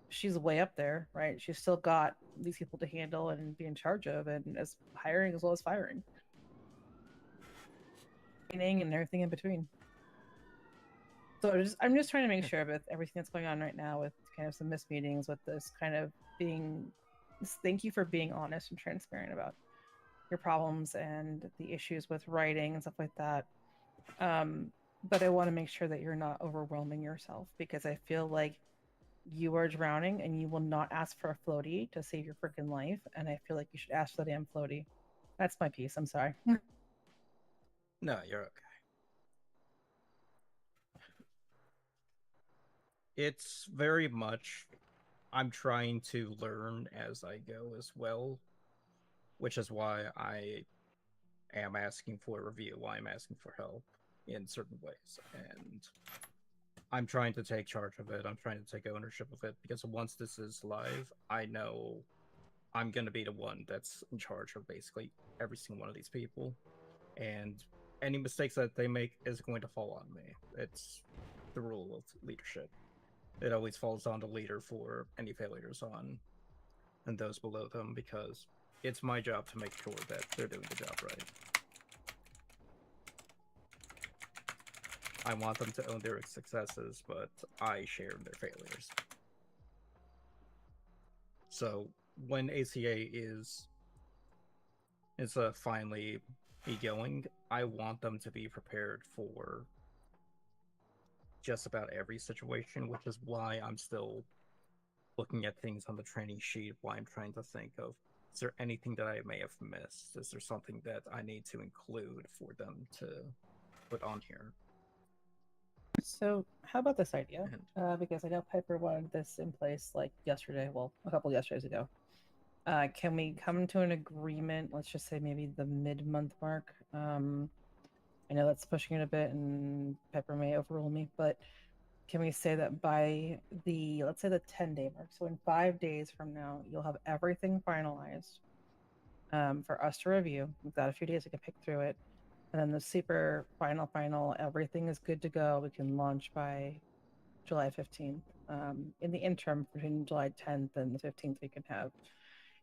she's way up there, right? She's still got these people to handle and be in charge of, and as hiring as well as firing, training, and everything in between. So I'm just trying to make sure with everything that's going on right now, with kind of some missed meetings, with this kind of thank you for being honest and transparent about your problems and the issues with writing and stuff like that. But I want to make sure that you're not overwhelming yourself, because I feel like you are drowning and you will not ask for a floaty to save your freaking life. And I feel like you should ask for the damn floaty. That's my piece. I'm sorry. No, you're okay. It's very much, I'm trying to learn as I go as well, which is why I am asking for a review, why I'm asking for help in certain ways. And I'm trying to take charge of it. I'm trying to take ownership of it, because once this is live, I know I'm going to be the one that's in charge of basically every single one of these people. And any mistakes that they make is going to fall on me. It's the rule of leadership. It always falls on the leader for any failures on and those below them, because it's my job to make sure that they're doing the job right. I want them to own their successes, but I share their failures. So when ACA is finally be going, I want them to be prepared for just about every situation, which is why I'm still looking at things on the training sheet, why I'm trying to think of, is there anything that I may have missed? Is there something that I need to include for them to put on here? So how about this idea? Because I know Piper wanted this in place yesterday, well, a couple yesterdays ago. Can we come to an agreement, let's just say maybe the mid-month mark? I know that's pushing it a bit and Piper may overrule me, but can we say that by let's say the 10-day mark, so in 5 days from now, you'll have everything finalized for us to review. We've got a few days to pick through it. And then the super final, everything is good to go. We can launch by July 15th. In the interim, between July 10th and the 15th, we can have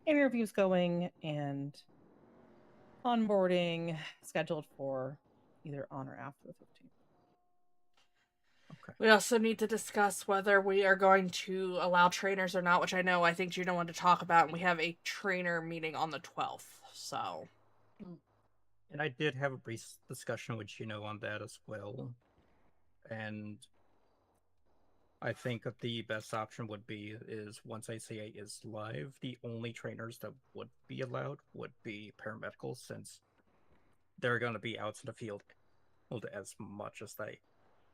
interviews going and onboarding scheduled for either on or after the 15th. We also need to discuss whether we are going to allow trainers or not, which I think Juno wanted to talk about, and we have a trainer meeting on the 12th, so... And I did have a brief discussion with Juno on that as well. And I think that the best option would be is once ICA is live, the only trainers that would be allowed would be paramedicals, since they're going to be out in the field as much as the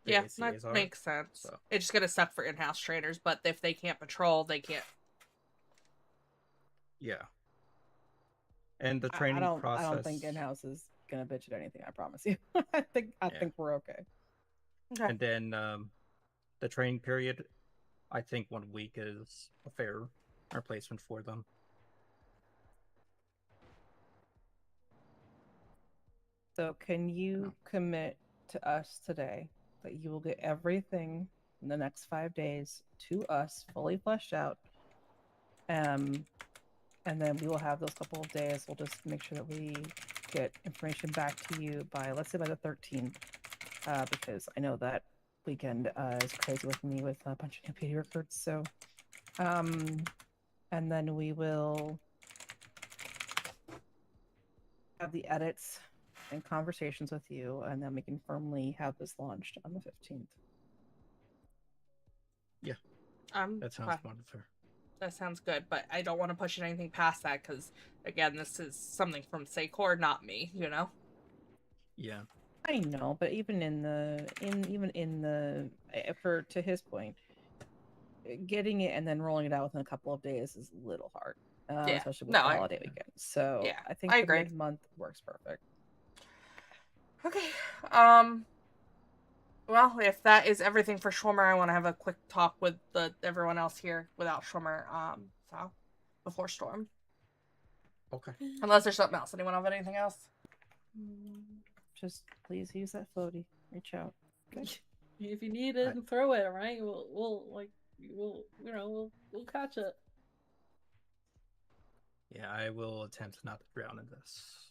Yeah, ACAs that are. makes sense. So. It's just gonna suck for in-house trainers, but if they can't patrol, they can't. Yeah. And the training process. I don't think in-house is gonna bitch at anything. I promise you. I think we're okay. Okay. And then the training period, I think 1 week is a fair replacement for them. So can you commit to us today that you will get everything in the next 5 days to us fully fleshed out? And then we will have those couple of days. We'll just make sure that we get information back to you by, let's say, by the 13th, because I know that weekend is crazy with me with a bunch of new PD recruits. So, and then we will have the edits and conversations with you, and then we can firmly have this launched on the 15th. Yeah, that sounds wonderful. That sounds good, but I don't want to push anything past that because, again, this is something from Secor, not me. You know. Yeah. I know, but even in the to his point, getting it and then rolling it out within a couple of days is a little hard, especially with the holiday weekend. So yeah, I think I the agree. mid-month works perfect. Okay. Well, if that is everything for Schwimmer, I want to have a quick talk with everyone else here without Schwimmer. So before Storm. Okay. Unless there's something else. Anyone have anything else? Just please use that floaty. Reach out. Okay. If you need it, throw it. Right? We'll catch it. Yeah, I will attempt not to drown in this.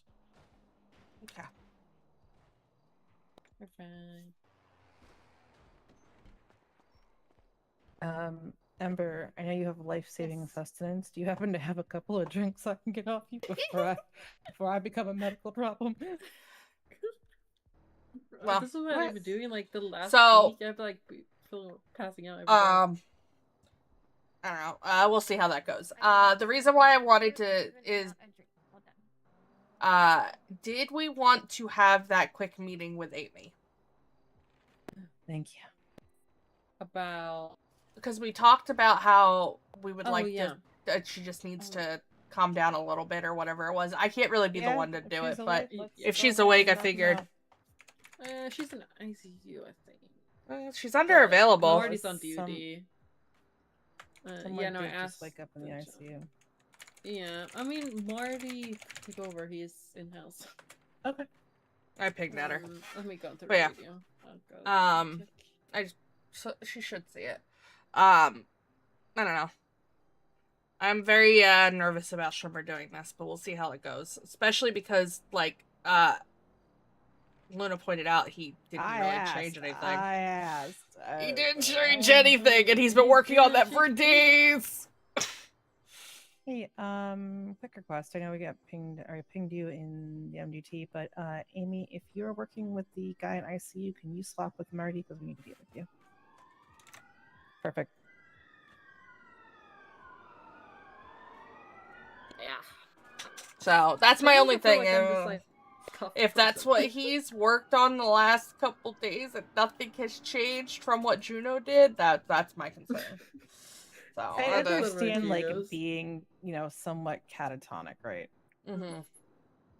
Okay. We're fine. Ember, I know you have life-saving sustenance. Do you happen to have a couple of drinks I can get off you before I become a medical problem? Well, this is what I've been doing like the last week. I've like feeling passing out every day. I don't know. We'll see how that goes. The reason why I wanted to is, did we want to have that quick meeting with Amy? Thank you. About because we talked about how we would like to. That she just needs to calm down a little bit or whatever it was. I can't really be the one to do it, but if she's awake, I figured. She's in ICU, I think. She's under available. Marty's on duty. Yeah, no, I asked. Just wake up in the ICU. Yeah, I mean, Marty took over. He's in house. Okay. I pinged at her. Let me go through the video. So she should see it. I don't know. I'm very nervous about Shrimmer doing this, but we'll see how it goes. Especially because, like, Luna pointed out he didn't change anything. I asked. He didn't change anything, and he's been working on that for days. Hey, quick request. I know we got pinged, or I pinged you in the MDT, but Amy, if you're working with the guy in ICU, can you swap with Marty because we need to deal with you. Perfect. Yeah. So that's my only thing. Like if that's what he's worked on the last couple days and nothing has changed from what Juno did, that's my concern. So I understand, like, being, somewhat catatonic, right? Mm-hmm.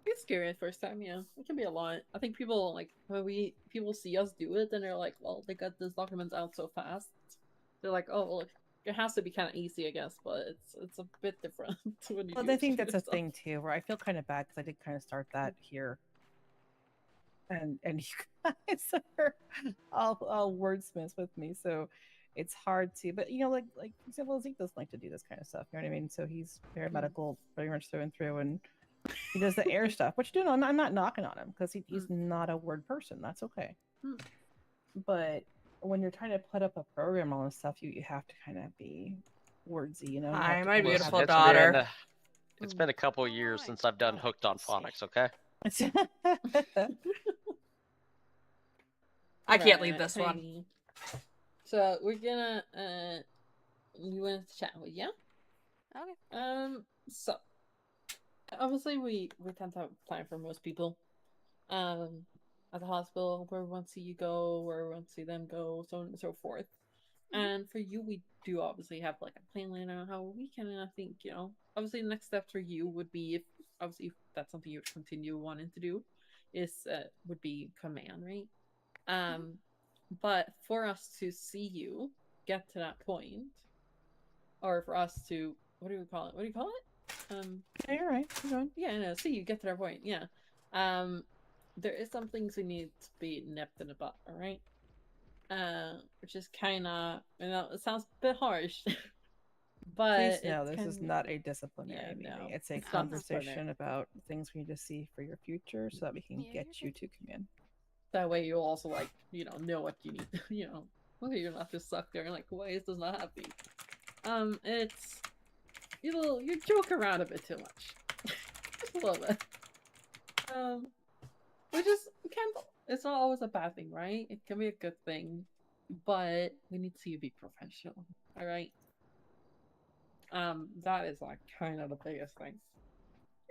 It's scary at first time, yeah. It can be a lot. I think people, like, when people see us do it, then they're like, well, they got this documents out so fast. They're like, oh, well, it has to be kind of easy, I guess, but it's a bit different when you Well, I think that's a thing, too, where I feel kind of bad because I did kind of start that here. and you guys are all wordsmiths with me, so it's hard to. But like for example, Zeke doesn't like to do this kind of stuff. You know what I mean? So he's very medical, very much through and through, and he does the air stuff. Which I'm not knocking on him because he's not a word person. That's okay. But when you're trying to put up a program, all this stuff, you have to kind of be wordsy, you know. Hi, have to my kinda have beautiful that- daughter. It's been a couple years since I've done hooked on phonics. Okay. I can't leave Right, this one. Heidi. So we're gonna you want to chat with you? Okay. So obviously we tend to have a plan for most people. At the hospital, where we want to see you go, where we want to see them go, so on and so forth. And for you, we do obviously have like a plan laid out how we can. And I think obviously the next step for you would be if that's something you would continue wanting to do, would be command, right? But for us to see you get to that point, or for us to what do we call it? What do you call it? Yeah, you're right. You're going. Yeah, no. See you get to that point. Yeah. There is some things we need to be nipped in the butt. All right. Which is kind of it sounds a bit harsh, but Please know it's this is not a disciplinary meeting. no, It's a it's not conversation disciplinary. about things we need to see for your future, so that we can get you to command. That way you'll also know what you need. Whether you're not just stuck there and like, why is this not happening? It's you joke around a bit too much, just a little bit. Which is it's not always a bad thing, right? It can be a good thing, but we need to see you be professional. All right. That is like kind of the biggest thing.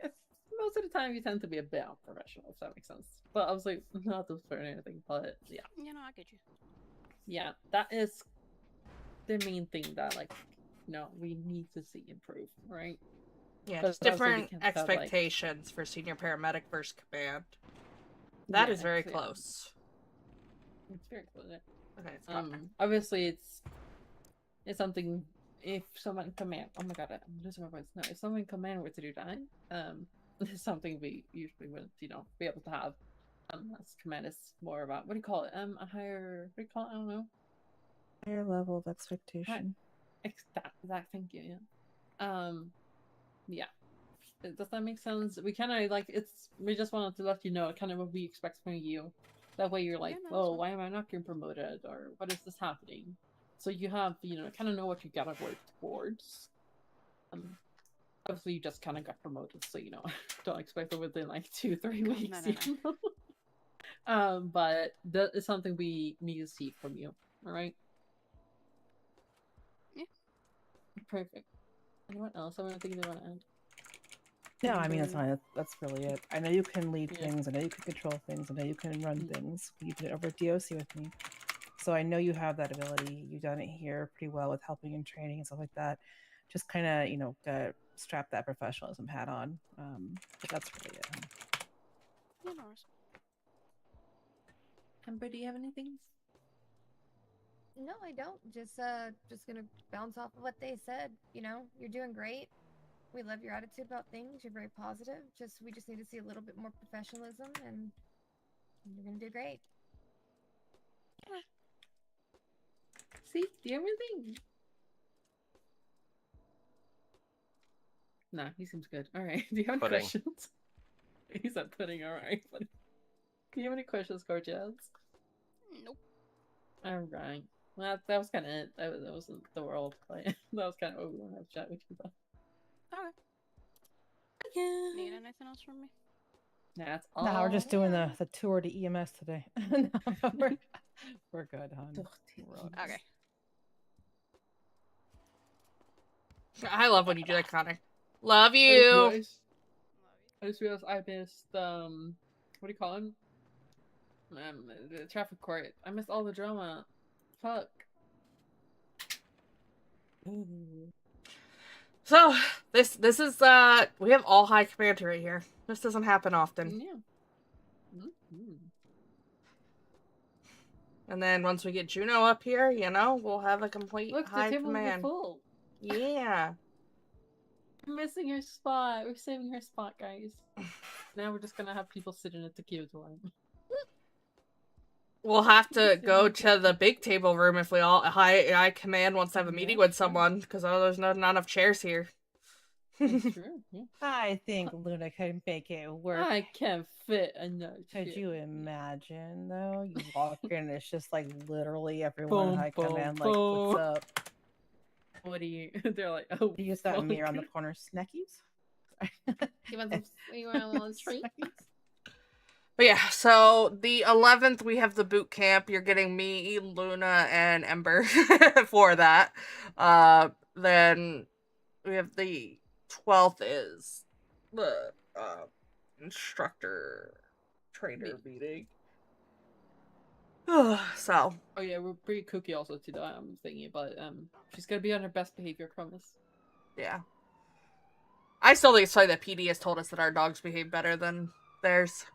Yes, most of the time you tend to be a bit unprofessional, if that makes sense. But obviously not to swear or anything, but yeah. I get you. Yeah, that is the main thing that we need to see improve, right? Yeah, But just obviously we different can't have, expectations for senior paramedic versus command. That Yeah, is very yeah. close. It's very close. Okay, it's fine. Obviously it's something. If someone in command, oh my god, I'm losing my voice. No, if someone in command were to do that, it's something we usually wouldn't, be able to have. As command is more about what do you call it? A higher. What do you call it? I don't know. Higher level of expectation. That thank you. Yeah. Yeah. Does that make sense? We kind of we just wanted to let you know kind of what we expect from you. That way you're like, oh, why am I not getting promoted? Or what is this happening? So you have, kind of know what you gotta work towards. Obviously you just kind of got promoted, so don't expect it within 2-3 weeks. But that is something we need to see from you. All right. Yeah. Perfect. Anyone else? I think they want to add. No, I mean, it's fine. That's really it. I know you can lead things. I know you can control things. I know you can run things. You did it over at DOC with me. So I know you have that ability. You've done it here pretty well with helping and training and stuff like that. Just kind of, strap that professionalism hat on. But that's really it. Amber, do you have anything? No, I don't. Just gonna bounce off of what they said. You're doing great. We love your attitude about things. You're very positive. We just need to see a little bit more professionalism, and you're gonna do great. See, do you have anything? Nah, he seems good. All right. Do you have any Pudding. questions? He said pudding. All right. Do you have any questions, Gorgeous? Nope. All right. Well, that was kind of it. That wasn't the world. That was kind of what we want to have a chat with you about. Okay. Need anything else from me? That's all. No, we're just doing the tour to EMS today. No, we're good, hon. Okay. I love when you do that, Connor. Love you. I just realized I missed what do you call him? The traffic court. I missed all the drama. Fuck. So this is we have all high command right here. This doesn't happen often. Yeah. And then once we get Juno up here, we'll have a complete high command. Full. Yeah. We're missing her spot. We're saving her spot, guys. Now we're just gonna have people sit in a tequila line. We'll have to go to the big table room if we all I command wants to have a meeting with someone because there's not enough chairs here. That's true. Yeah. I think Luna can make it work. I can't fit enough. Could you imagine though? You walk in, it's just like literally everyone in Boom, High Command, like, boom. what's up? What do you? They're like, oh, You use that fuck. mirror on the corner, snackies. You want some? You want a little treat? But yeah, so the 11th we have the boot camp. You're getting me, Luna, and Ember for that. Then we have the 12th is the instructor trainer meeting. So. Oh yeah, we're pretty cookie also to that. I'm thinking about she's gonna be on her best behavior, promise. Yeah. I still think it's funny that PD has told us that our dogs behave better than theirs.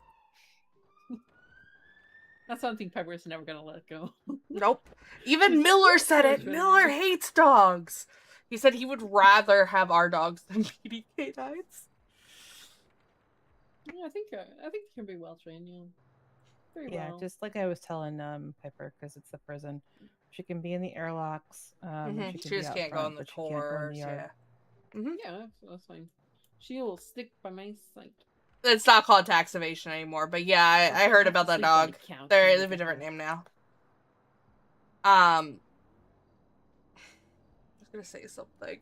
That's something Pepper's never gonna let go. Nope. Even Miller said it. Miller hates dogs. He said he would rather have our dogs than PD canines. Yeah, I think they can be well trained. Yeah. Very Yeah, well. just like I was telling Piper, because it's the prison. She can be in the airlocks. She She can just be out can't go front, on the but she can't go in tours. the yard. Yeah. Yeah, that's fine. She will stick by my side. It's not called taxivation anymore, but yeah, I heard about that dog. They have a different name now. I was gonna say something.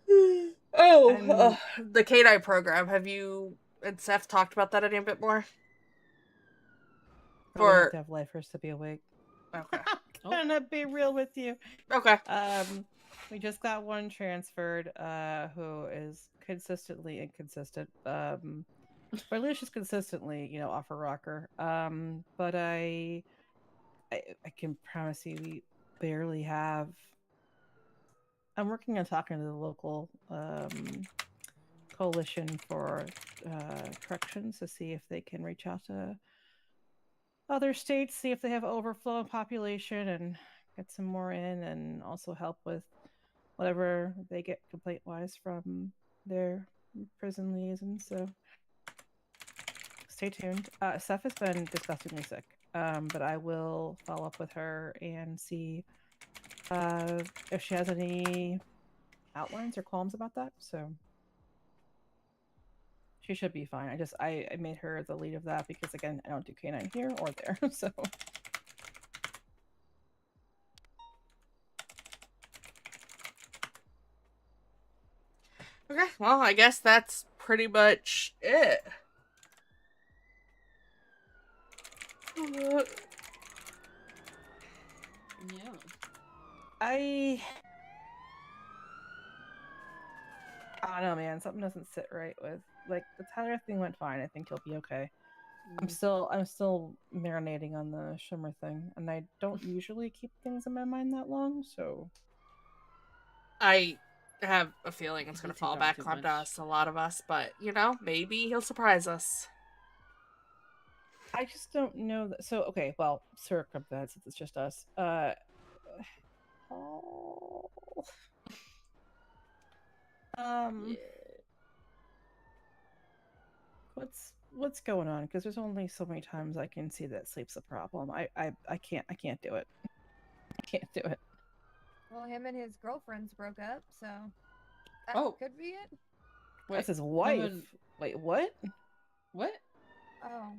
The K-9 program. Have you and Seth talked about that any bit more? But we have to have lifers to be awake. Okay. Gonna be real with you. Okay. We just got one transferred, who is consistently inconsistent. Or at least she's consistently, off her rocker. But I can promise you, we barely have. I'm working on talking to the local coalition for corrections to see if they can reach out to other states, see if they have overflow population and get some more in, and also help with whatever they get complaint wise from their prison liaisons. So stay tuned. Steph has been disgustingly sick, but I will follow up with her and see if she has any outlines or qualms about that. So she should be fine. I made her the lead of that because, again, I don't do K9 here or there. So Okay, well, I guess that's pretty much it. Yeah. I don't know, man. Something doesn't sit right with, like, the Tyler thing went fine. I think he'll be okay. I'm still marinating on the Shimmer thing, and I don't usually keep things in my mind that long, so I have a feeling it's going to fall back on us, a lot of us, but, maybe he'll surprise us. I just don't know that. So, okay, well, circumvent, since it's just us. What's going on? Because there's only so many times I can see that sleep's a problem. I can't do it. I can't do it. Well, him and his girlfriends broke up, so that could be it. That's his wife. Wait, what? What? Oh.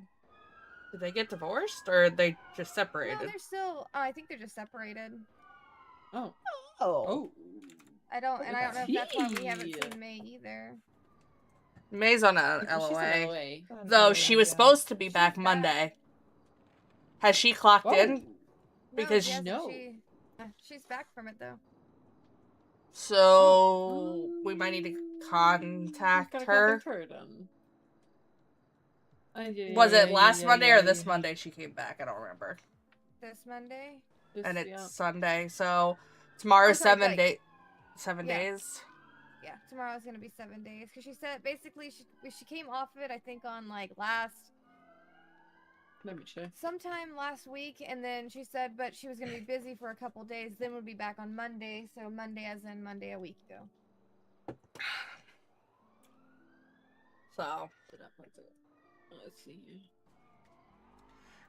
Did they get divorced, or are they just separated? No, they're still. I think they're just separated. Oh. I don't know if that's why we haven't seen May either. May's on a She's on LOA. LOA. Though she was supposed to be back Monday. Has she clocked in? Because she's back from it though. So we might need to contact her. Was it last Monday or this Monday she came back? I don't remember. This Monday. And it's Sunday, so tomorrow's 7 days. 7 days. Yeah, tomorrow's gonna be 7 days because she said basically she came off of it I think on like Let me check. sometime last week, and then she said but she was gonna be busy for a couple days, then would be back on Monday. So Monday as in Monday a week ago. So let's see.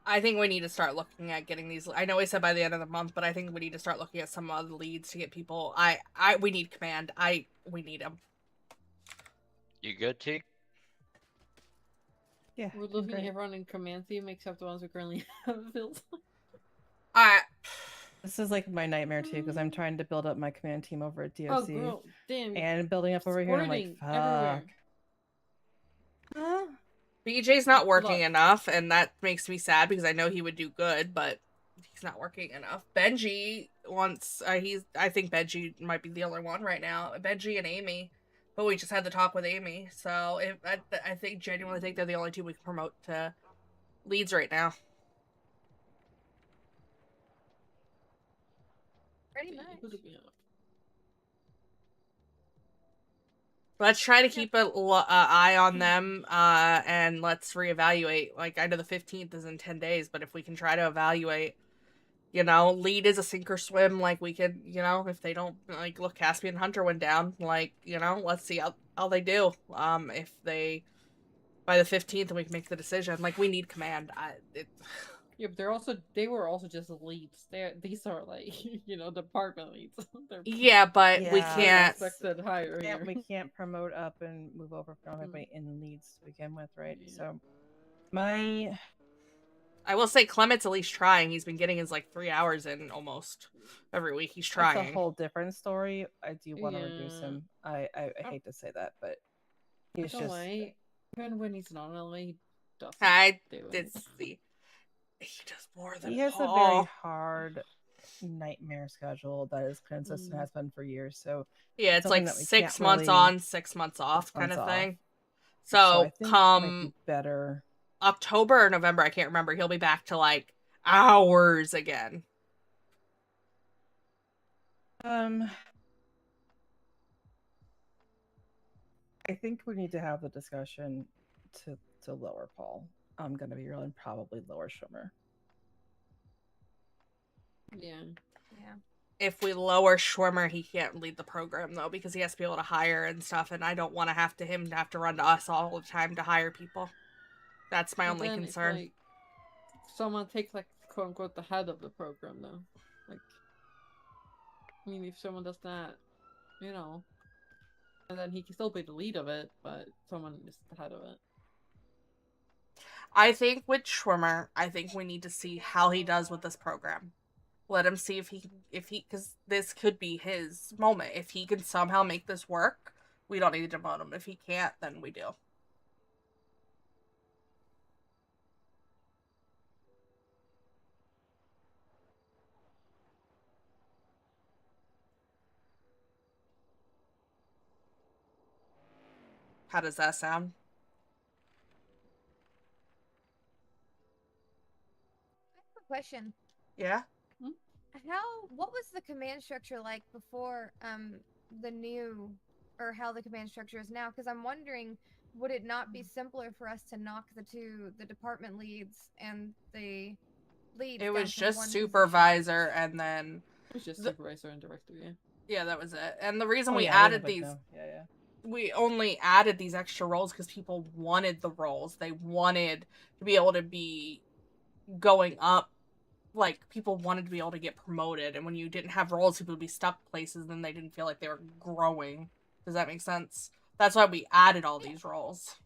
I think we need to start looking at getting these. I know we said by the end of the month, but I think we need to start looking at some other leads to get people. We need command. We need them. You good, T? Yeah. We're looking great. at everyone in command team except the ones we currently have filled. This is like my nightmare too, because I'm trying to build up my command team over at DOC. Oh, girl, damn. And building up over here, and I'm like, Squirting everywhere. fuck. BJ's not working enough, and that makes me sad because I know he would do good, but he's not working enough. Benji wants. I think Benji might be the only one right now. Benji and Amy, but we just had the talk with Amy, so I genuinely think they're the only two we can promote to leads right now. Pretty much. Let's try to keep an eye on them, and let's reevaluate. Like, I know the 15th is in 10 days, but if we can try to evaluate, lead is a sink or swim. Like, we could, if they don't, like, look, Caspian Hunter went down. Like, let's see how they do. If they, by the 15th, we can make the decision. Like, we need command. Yeah, but they were also just leads. These are like, department leads. Yeah, but we can't. Expected higher here. We can't promote up and move over from everybody in leads to begin with, right? So, I will say Clement's at least trying. He's been getting his 3 hours in almost every week. He's trying. That's a whole different story. I do want to reduce him. I hate to say that, but he's just. Even when he's not only, he doesn't. He does more than He has Paul. a very hard nightmare schedule that is consistent, has been for years. So yeah, it's like 6 months on, 6 months off kind of thing. So I think come it might be better October or November, I can't remember. He'll be back to hours again. I think we need to have the discussion to lower Paul. I'm gonna be real, and probably lower Schwimmer. Yeah. If we lower Schwimmer, he can't lead the program though, because he has to be able to hire and stuff, and I don't want him to have to run to us all the time to hire people. That's my only concern. If, someone takes quote unquote the head of the program though. If someone does that, and then he can still be the lead of it, but someone is the head of it. I think with Schwimmer, we need to see how he does with this program. Let him see if he, because this could be his moment. If he can somehow make this work, we don't need to demote him. If he can't, then we do. How does that sound? I have a question. Yeah? What was the command structure like before the new, or how the command structure is now? Because I'm wondering, would it not be simpler for us to knock the department leads and the leads? It was just supervisor position? And then it was just supervisor and director, yeah. Yeah, that was it. And the reason we added these we only added these extra roles because people wanted the roles. They wanted to be able to be going up. People wanted to be able to get promoted, and when you didn't have roles, people would be stuck places, and they didn't feel like they were growing. Does that make sense? That's why we added all these roles.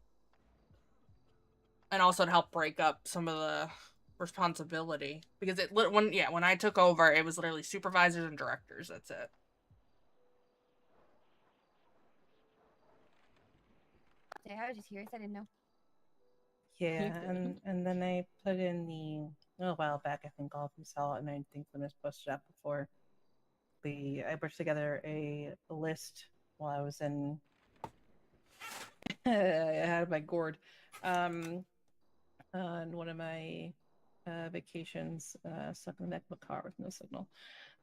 And also to help break up some of the responsibility. Because when I took over, it was literally supervisors and directors. That's it. Yeah, I was just curious. I didn't know. Yeah, and then I put in a while back, I think all of you saw it, and I think when it was posted up before, I put together a list while I was in I had my gourd on one of my vacations, stuck in the neck of a car with no signal,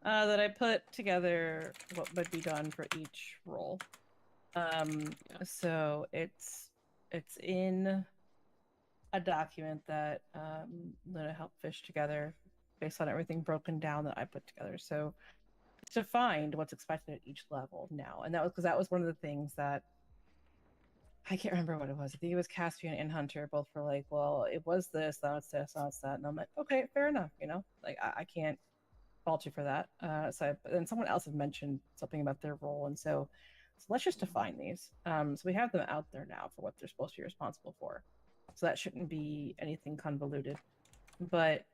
that I put together what would be done for each role. So it's in a document that I helped fish together based on everything broken down that I put together. So it's defined what's expected at each level now, and that was because that was one of the things that I can't remember what it was. I think it was Caspian and Hunter both were like, well, it was this, now it's this, now it's that. And I'm like, okay, fair enough, you know? Like, I can't fault you for that. And someone else had mentioned something about their role. And so let's just define these. So we have them out there now for what they're supposed to be responsible for. So that shouldn't be anything convoluted. But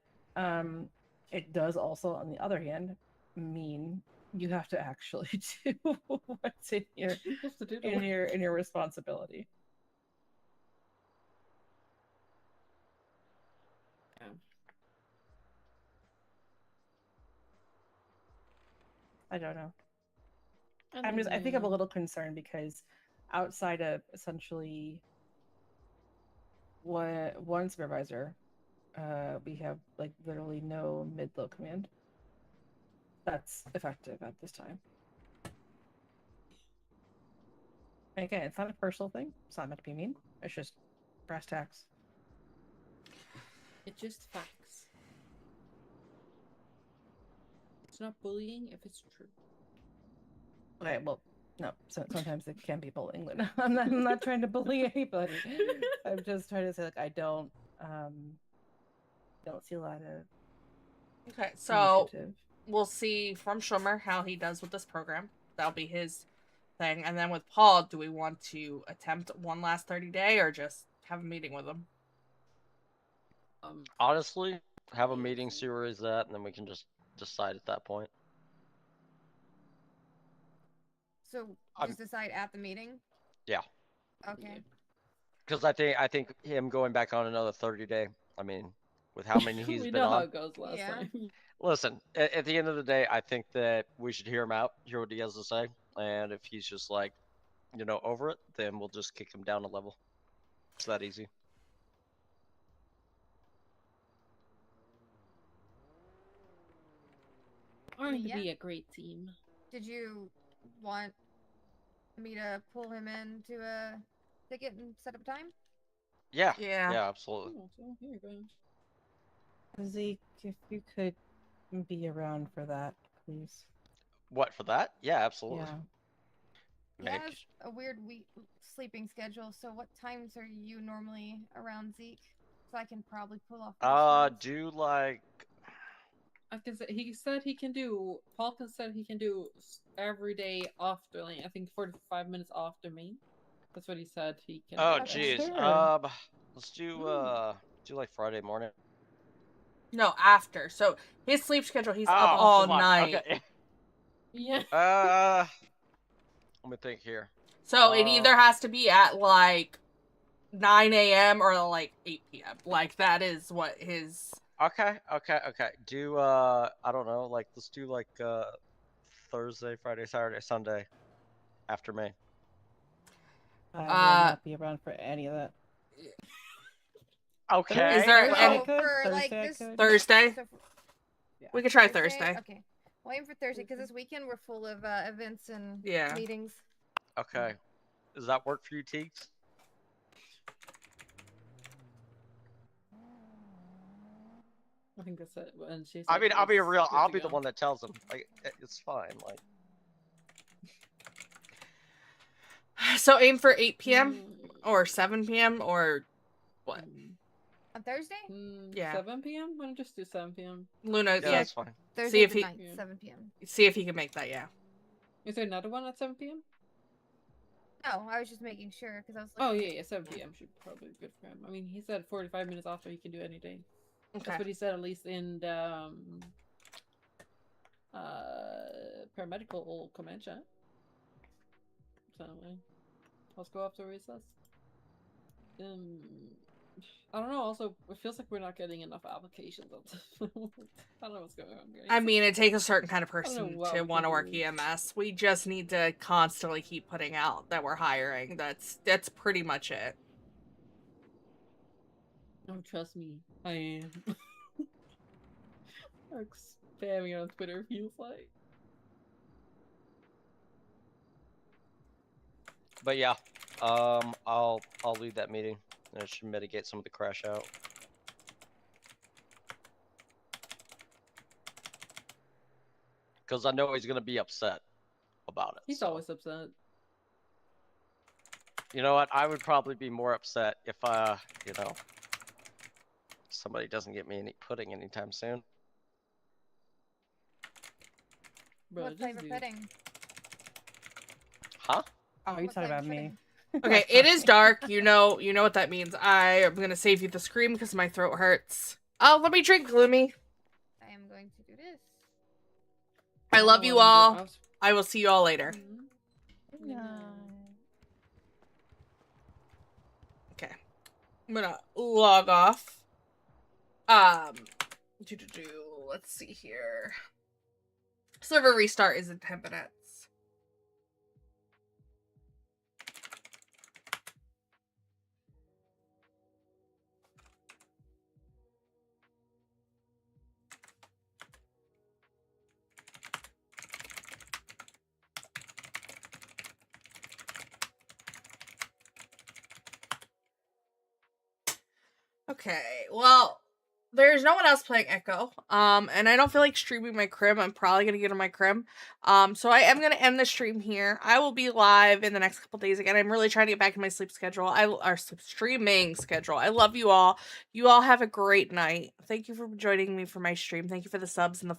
it does also, on the other hand, mean you have to actually do what's in your responsibility. Yeah. I don't know. I think I'm a little concerned because outside of essentially one supervisor, we have like literally no mid-low command that's effective at this time. And again, it's not a personal thing. It's not meant to be mean. It's just brass tacks. It's just facts. It's not bullying if it's true. Okay, well, no. Sometimes it can be bullying. I'm not trying to bully anybody. I'm just trying to say, like, I don't see a lot of. Okay, so initiative. we'll see from Schwimmer how he does with this program. That'll be his thing. And then with Paul, do we want to attempt one last 30-day or just have a meeting with him? Honestly, have a meeting, see where he's at, and then we can just decide at that point. So just decide at the meeting? Yeah. Okay. Because I think him going back on another 30-day, I mean, with how many he's we been know on. how it goes last time. Listen, at the end of the day, I think that we should hear him out, hear what he has to say, and if he's just like, over it, then we'll just kick him down a level. It's that easy. Going to be a great team. Did you want me to pull him into a ticket and set up time? Yeah. Yeah. Yeah, absolutely. Oh, so here you go. Zeke, if you could be around for that, please. What, for that? Yeah, absolutely. He has a weird sleeping schedule, so what times are you normally around, Zeke? So I can probably pull off. Do like. I can say he said he can do. Paulkin said he can do every day after, like, I think 45 minutes after me. That's what he said he can. Oh, do. jeez. Let's do like Friday morning. No, after. So his sleep schedule, he's up Oh, all fuck. night. Okay. Yeah. Let me think here. So it either has to be at like 9 a.m. or like 8 p.m. Like that is what his. Okay. Do I don't know, like let's do like Thursday, Friday, Saturday, Sunday after May. I will not be around for any of that. Okay. Is there any for like this Thursday? So We could try Thursday. Okay. We'll aim for Thursday because this weekend we're full of events and meetings. Okay. Does that work for you, Teeks? I think that's it. And she I mean, I'll be real. good I'll to be go. the one that tells him. Like, it's fine. Like. So aim for 8 p.m. or 7 p.m. or what? On Thursday? Yeah. 7 p.m. Why don't you just do 7 p.m.? Luna, Yeah, that's fine. Thursday see if he 7 p.m. see if he can make that. Yeah. Is there another one at 7 p.m.? No, I was just making sure because I was. Oh yeah, 7 p.m. should probably be good for him. I mean, he said 45 minutes after he can do any day. Okay. That's what he said, at least in the paramedical command chat. So let's go after recess. I don't know. Also, it feels like we're not getting enough applications. I don't know what's going on, guys. I mean, it takes a certain kind of I don't know person what to we want to can work do. EMS. We just need to constantly keep putting out that we're hiring. That's pretty much it. Oh, trust me, I am. Like spamming on Twitter feels like. But yeah, I'll lead that meeting. And it should mitigate some of the crash out. Because I know he's gonna be upset about it. He's always upset. You know what? I would probably be more upset if, you know, somebody doesn't get me any pudding anytime soon. Bro, What just flavor do- pudding? Huh? Oh, you're What talking flavor about me. Okay, it is dark. You know what that means. I am gonna save you the scream because my throat hurts. Oh, let me drink, Gloomy. I am going to do this. I love you all. I will see you all later. Okay. I'm gonna log off. Let's see here. Server restart is in 10 minutes. Okay, well, there's no one else playing Echo. And I don't feel like streaming my crim. I'm probably gonna get on my crim. So I am gonna end the stream here. I will be live in the next couple days again. I'm really trying to get back in my sleep schedule. Sleep streaming schedule. I love you all. You all have a great night. Thank you for joining me for my stream. Thank you for the subs and the